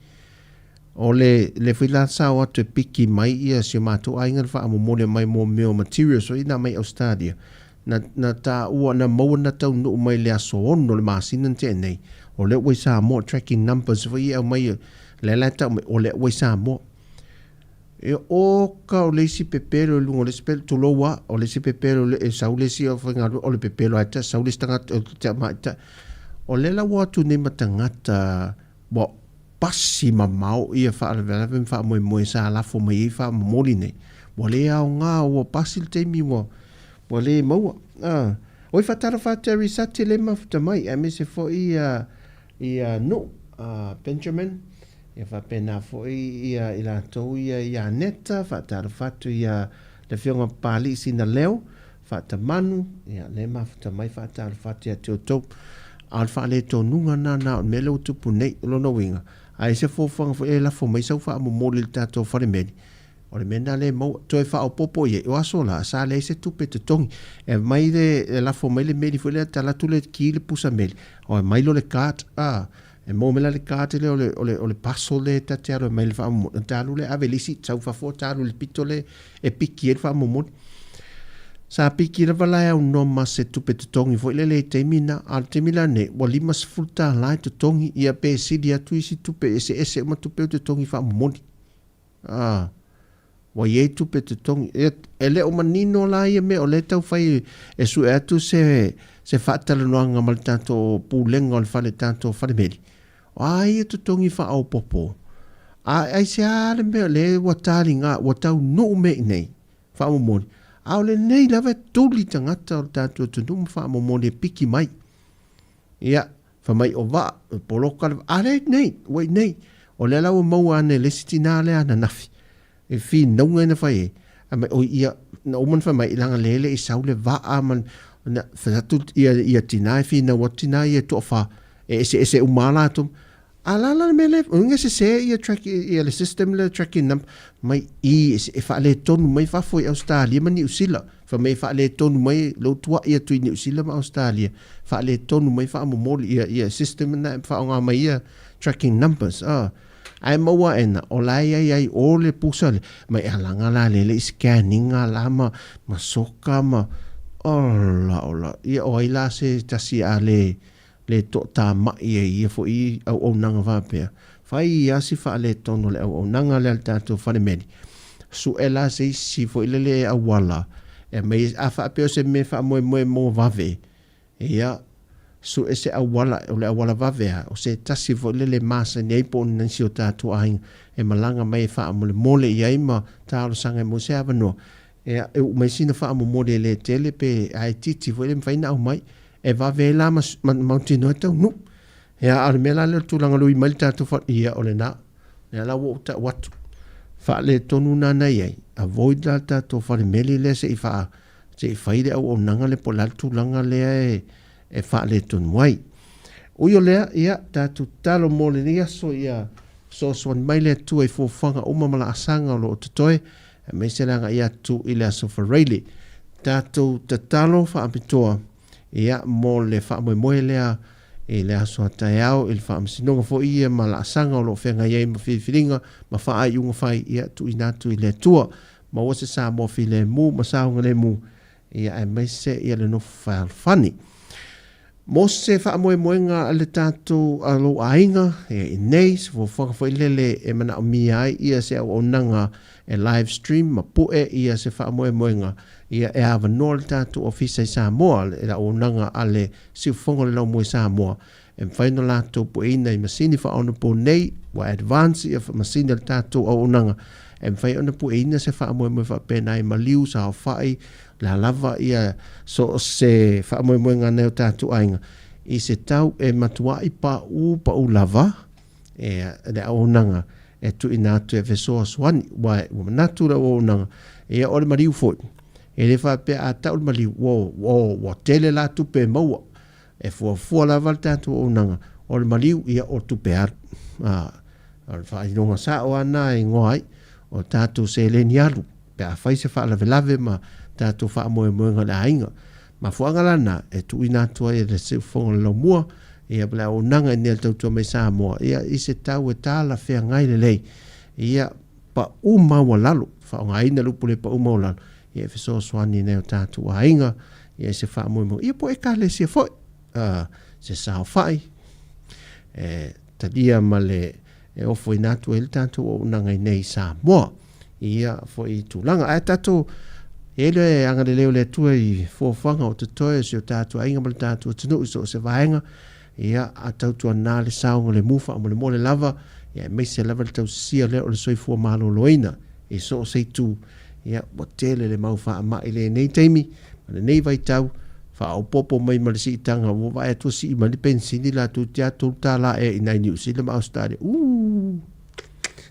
O le whila sao atu e piki mai ia si o mātou ainge wha mori mai mo meo materials o ina mai Australia. Na tā ua na maua na tau nui mai le aso ono le maasina te nei. O le wai Sāmoa tracking numbers wa ia mai le lai tau mai o le wai Sāmoa. E o ka o le si pepero lungo le spel to lowa o le si pepero le saule si o fanga o le pepero ata saule stanga te mata o le la wa tu ne matangata bo pasi mamau ia fa ala fa mo sa la fo mai fa moline bo le a nga o pasi te mi mo bo le mo o fa tara fa te risati le mafta mai a me se fo ia no Benjamin ia fa pena fo ia ila to ia neta fa tar fatu ia le fionga pali sina leo fa ta manu ia le mafta mai fa tar fatu ia to al fa le to nunga na melo tu punei lo no winga ai se fo fanga fo la fo mai so fa mo molil tato fa le medi o le mena le mo to fa o popo ia o asola sa le se tu pete tong e mai de la fo mai le medi fo le tala tu le ki le pusa meli o mai lo le kat e mo mela le kate le o le paso le tatearo mai le whaamumot. Na tālu le avelisi, tau whafo tālu le pito le e piki e le whaamumot. Sa piki le walai au no ma se tupe te tongi fo ile le teimina, al teimina ne, wa lima se fulta lai te tongi, ia pe sidi atu isi tupe, ese uma tupe te tongi whaamumot. Wa ye tupe te tongi, e le o manino la ia me o le tau whai e su e atu se whaatala noanga mal tātou pūlenga o le whale tātou whale meri. Ai e tutongi wha au popo. Ai se ale mea le watari ngā, watau nuu me nei, wha momoni. Au le nei lawe tūli tangata o tātou tunum wha momoni e piki mai. Ia, wha mai o wā, poloka, are nei, wai nei. O le lau mau ane le siti nā le ana nafi. E whi naunga ina whai e. O ia, na oman wha mai ilanga lele i saule wā aman, na fatu ia tinai fi na watinai e tofa ese umala tum ala mele unga se ia track ia le system le tracking num mai e fa le tonu mai fa foi Australia mani usila fa mai fa le tonu mai lo tua ia tu ni usila ma Australia fa le tonu mai fa mo mol ia system na fa nga mai ia tracking numbers ai maua ena o lai ai o le pusa mai alanga la le scanning ala ma soka ma ola ia o ila se tasi ale le to ta ma ia fo i au nanga va pe fai ia si fa le tono le au nanga le tato fa le medi su ela se si fo ile awala e me afa pe se me fa mo va ve ia su ese awala le awala va ve o se tasi fo le masa nei po nan si o tato ai e malanga mai fa mo le mole ia ma ta lo sanga mo se avano e mai sina fa mo modele tele pe ai titi foi me faina au mai e va vela ma mountain to no e al mela le tulanga lui malta to fa ia ole na e la what fa le tonu na nei avoid la to fa le meli le se fa ide au nanga le pola tulanga le e fa le tonu mai o yo le ia ta tu talo mo le ia so ia so mai le tu e fo fanga o mama la asanga lo toi me se langa ia tu ile aso farele tato tatalo fa apitoa ia mo le fa mo lea e le aso ataiao il fa msinonga fo ia mala sanga o lo fenga ia ma filinga ma fa ai unga fai ia tu inatu ile tua ma wose sa mo file mu ma sa unga le mu ia e maise ia le no fani mo se fa mo moenga le tatou alo ainga e nei se fo lele e mana o mi ai ia se o nanga e live stream ma poe ia se fa mo moenga ia e ava no le tatou office Samoa e la o nanga ale si fongo le mo Samoa e final lato po ina i masini fa ono po nei wa advance ia fa masini le tatou o nanga e fai ona po ina se fa mo fa pena i maliu sa fai la lava ia so se fa mo ngana o tatou ainga i se tau e matua i pa u lava e le o nanga e tu ina tu e veso swani wa natura o nanga e o le maliu fo e le fa pe a tau maliu wo tele la tu pe mo e fo la valta tu o nanga o le maliu ia o tu pe o fa i no sa o ana i ngoi o tatou se le nialu pe a fai se fa la velave ma tatou fa mo nga la inga ma fuanga lana e tu ina tu e le se fonga lo mua ia bla o nanga ni Tautua mai Sāmoa ia i se tau e tala fea ngai le lei ia pa uma walalo fa ngai na lupu le pa uma walalo ia fe so swani ne o tatou ainga ia se fa mo ia po e kale se foi se sa fai tadia male e o foi natu el tatou o nanga nei Sāmoa ia foi tulanga a tatou ele anga le leo le tua i fofanga o te toe se o tatou ainga mal tatou tunu so se vaenga ia a Tautua na le saunga le mufa mo le mole lava ia me se lava le tau sia le o le soifua malo loina e so se tu ia o tele le mau fa ma ile nei teimi ma le nei vai tau fa o popo mai ma le si tanga o vai tu si ma le pensini la tu tia tu tala e ina New Zealand ma Australia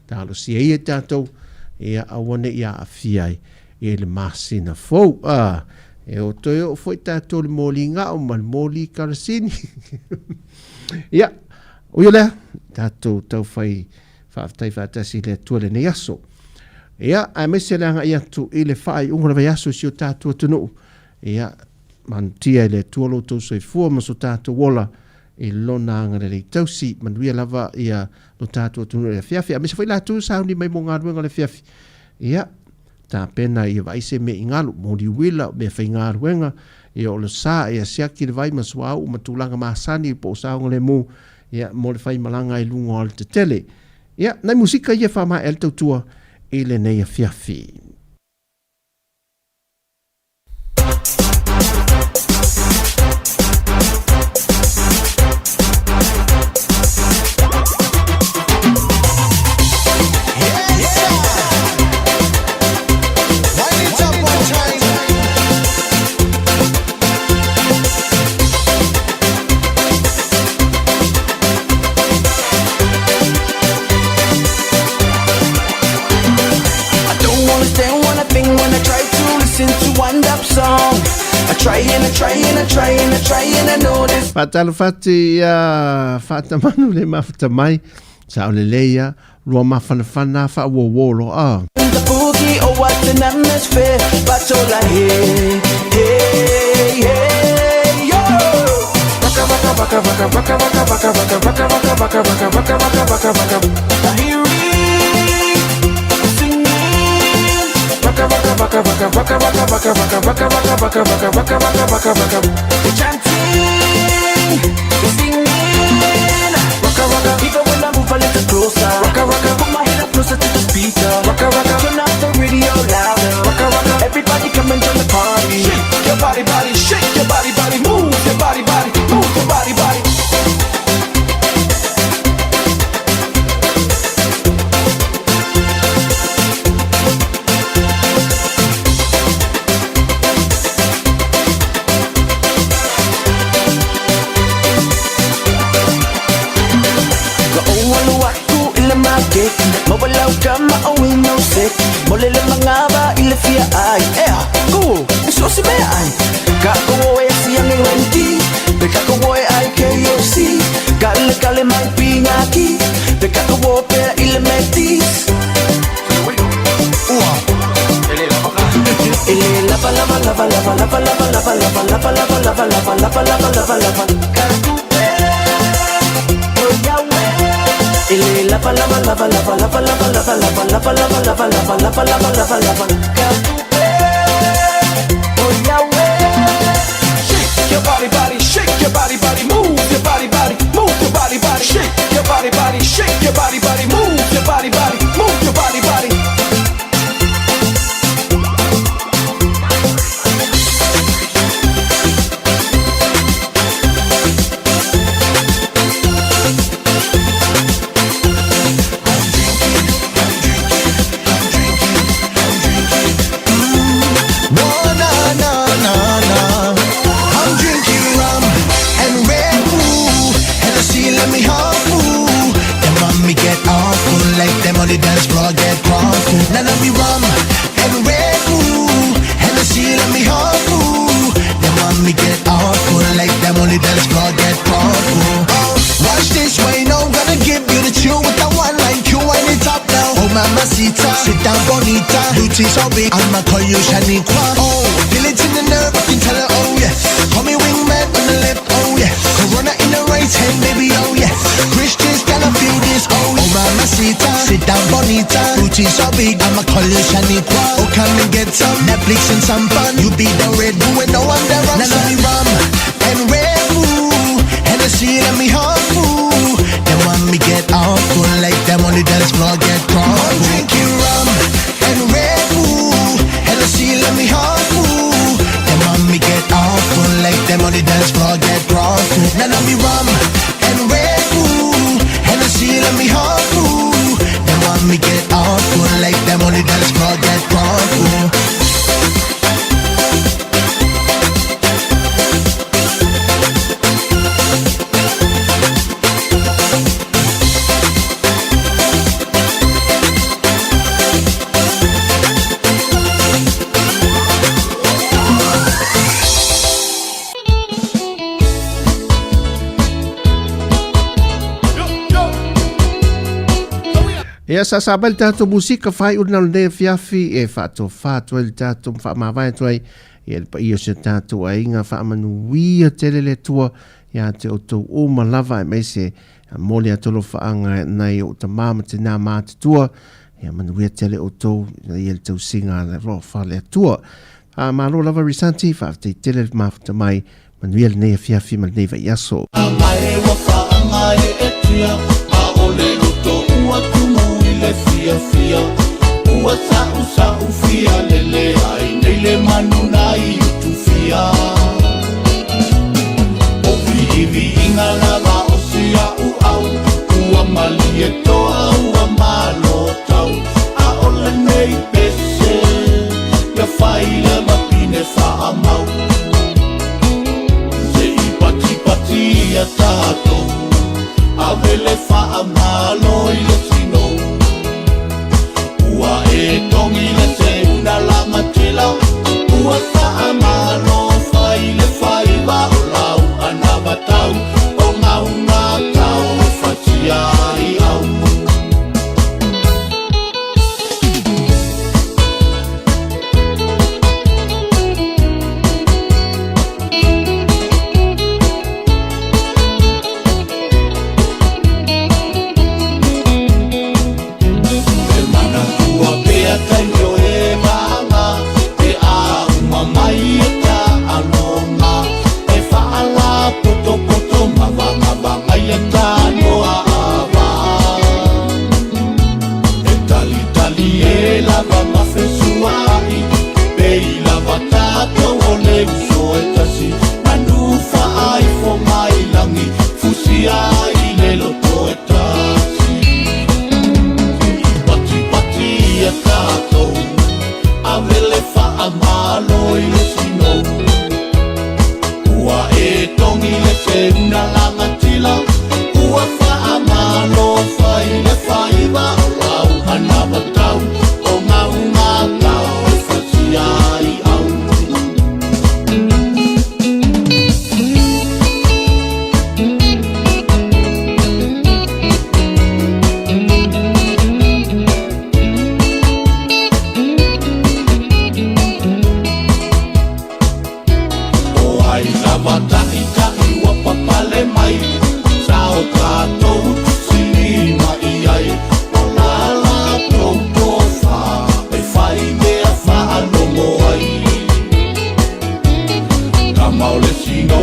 talo si e tatou ia awane ia afiai e le masina fou e o toi o foi tatou le moli nga o mal moli kalasini ia o ia le tatou tau fai whaafitai whaatasi le tua le nei aso ia a mese le anga ia tu i le whai ungara vai aso si o tatou tunu ia manutia le tua lo tau soi fua maso tatou wola i lona anga le tausi manuia lava ia lo tatou tunu le fiafi a mese fai la tu sauni mai mo ngaruenga le fiafi ia ta pena i vai se me ingalu mo di wila me fa ngaruenga e o le sa e sia ki le vai maswa o matulanga masani po sa ngole mu ia mo le fai malanga i lunga o te tele ia na musika ia fa ma el Tautua i le nei fiafi Fatalo fati fata manu le mafata mai sa o le leia rua mafana fa wo lo The boogie or what's an atmosphere but all I hear hey yo baka baka baka baka baka baka baka baka baka baka baka baka baka baka baka I hear it singing baka baka baka baka baka baka baka baka baka baka baka baka baka baka baka they chanting they singing waka waka even when I move a little closer waka waka put my head up closer to the speaker waka waka turn up the radio louder waka waka everybody come and join the party shake your body body shake your body body move your body body move your body body Mawalaw ka, maawin no sick Mole le mga ba, ilafia ay go, iso si ba ay Kakawoy siyang iwanti Pekakawoy ay KFC Kale may pingaki Pekakawoy pera ilametis Ele lava lava lava lava lava lava lava lava lava lava lava lava lava lava lava lava Ele lava lava lava lava lava lava lava lava lava lava lava lava lava lava lava lava lava booty so big, I'ma call you Shaniqua. Oh, feel it in the nerve, I can tell her, oh yeah. Call me wingman on the left, oh yeah. Corona in the right hand, baby, oh yeah. Christians gotta feel this, oh yeah. Oh mamacita, sit down bonita. Booty so big, I'ma call you Shaniqua. Oh come and get some Netflix and some fun. You be the Red Bull and no one there rum. Now let me rum and Red Bull. Hennessy let me hard food. Then when me get out, full like them on the dance floor get drunk. I'm drinking rum and Red Bull. Hennessy let me hard food. Then when me get out, full like them on the dance floor get drunk. Now let me rum and Red Bull. Hennessy let me hard food. Then when me get out, full like them on the dance floor get drunk. Ia sa sabal tato musika fai una le fiafi e fato fato el tato fa ma vai tu e pa io se tato ai nga fa manu wia tele le tua ia te o to o malava e mese mole atolo fa anga nai o ta mama te na ma tua ia manu wia tele o to ia te singa le ro fa le tua a ma lo lava risanti fa te tele ma fa mai manu ia ne fiafi ma ne va yaso mai wa fa mai etia a ole to ua le fia fia ua sa fia lele ai nei le manu nai tu fia o vi inga lava o sia u au ua mali e toa ua malo tau a ole nei pese ya fai le mapine fa amau se i pati a tato a vele fa amalo i le sino ua e tongi le se una lama tila ua sa amalo fai le fai va o lau anava tau o ngaunga tau fatia i au Maule sino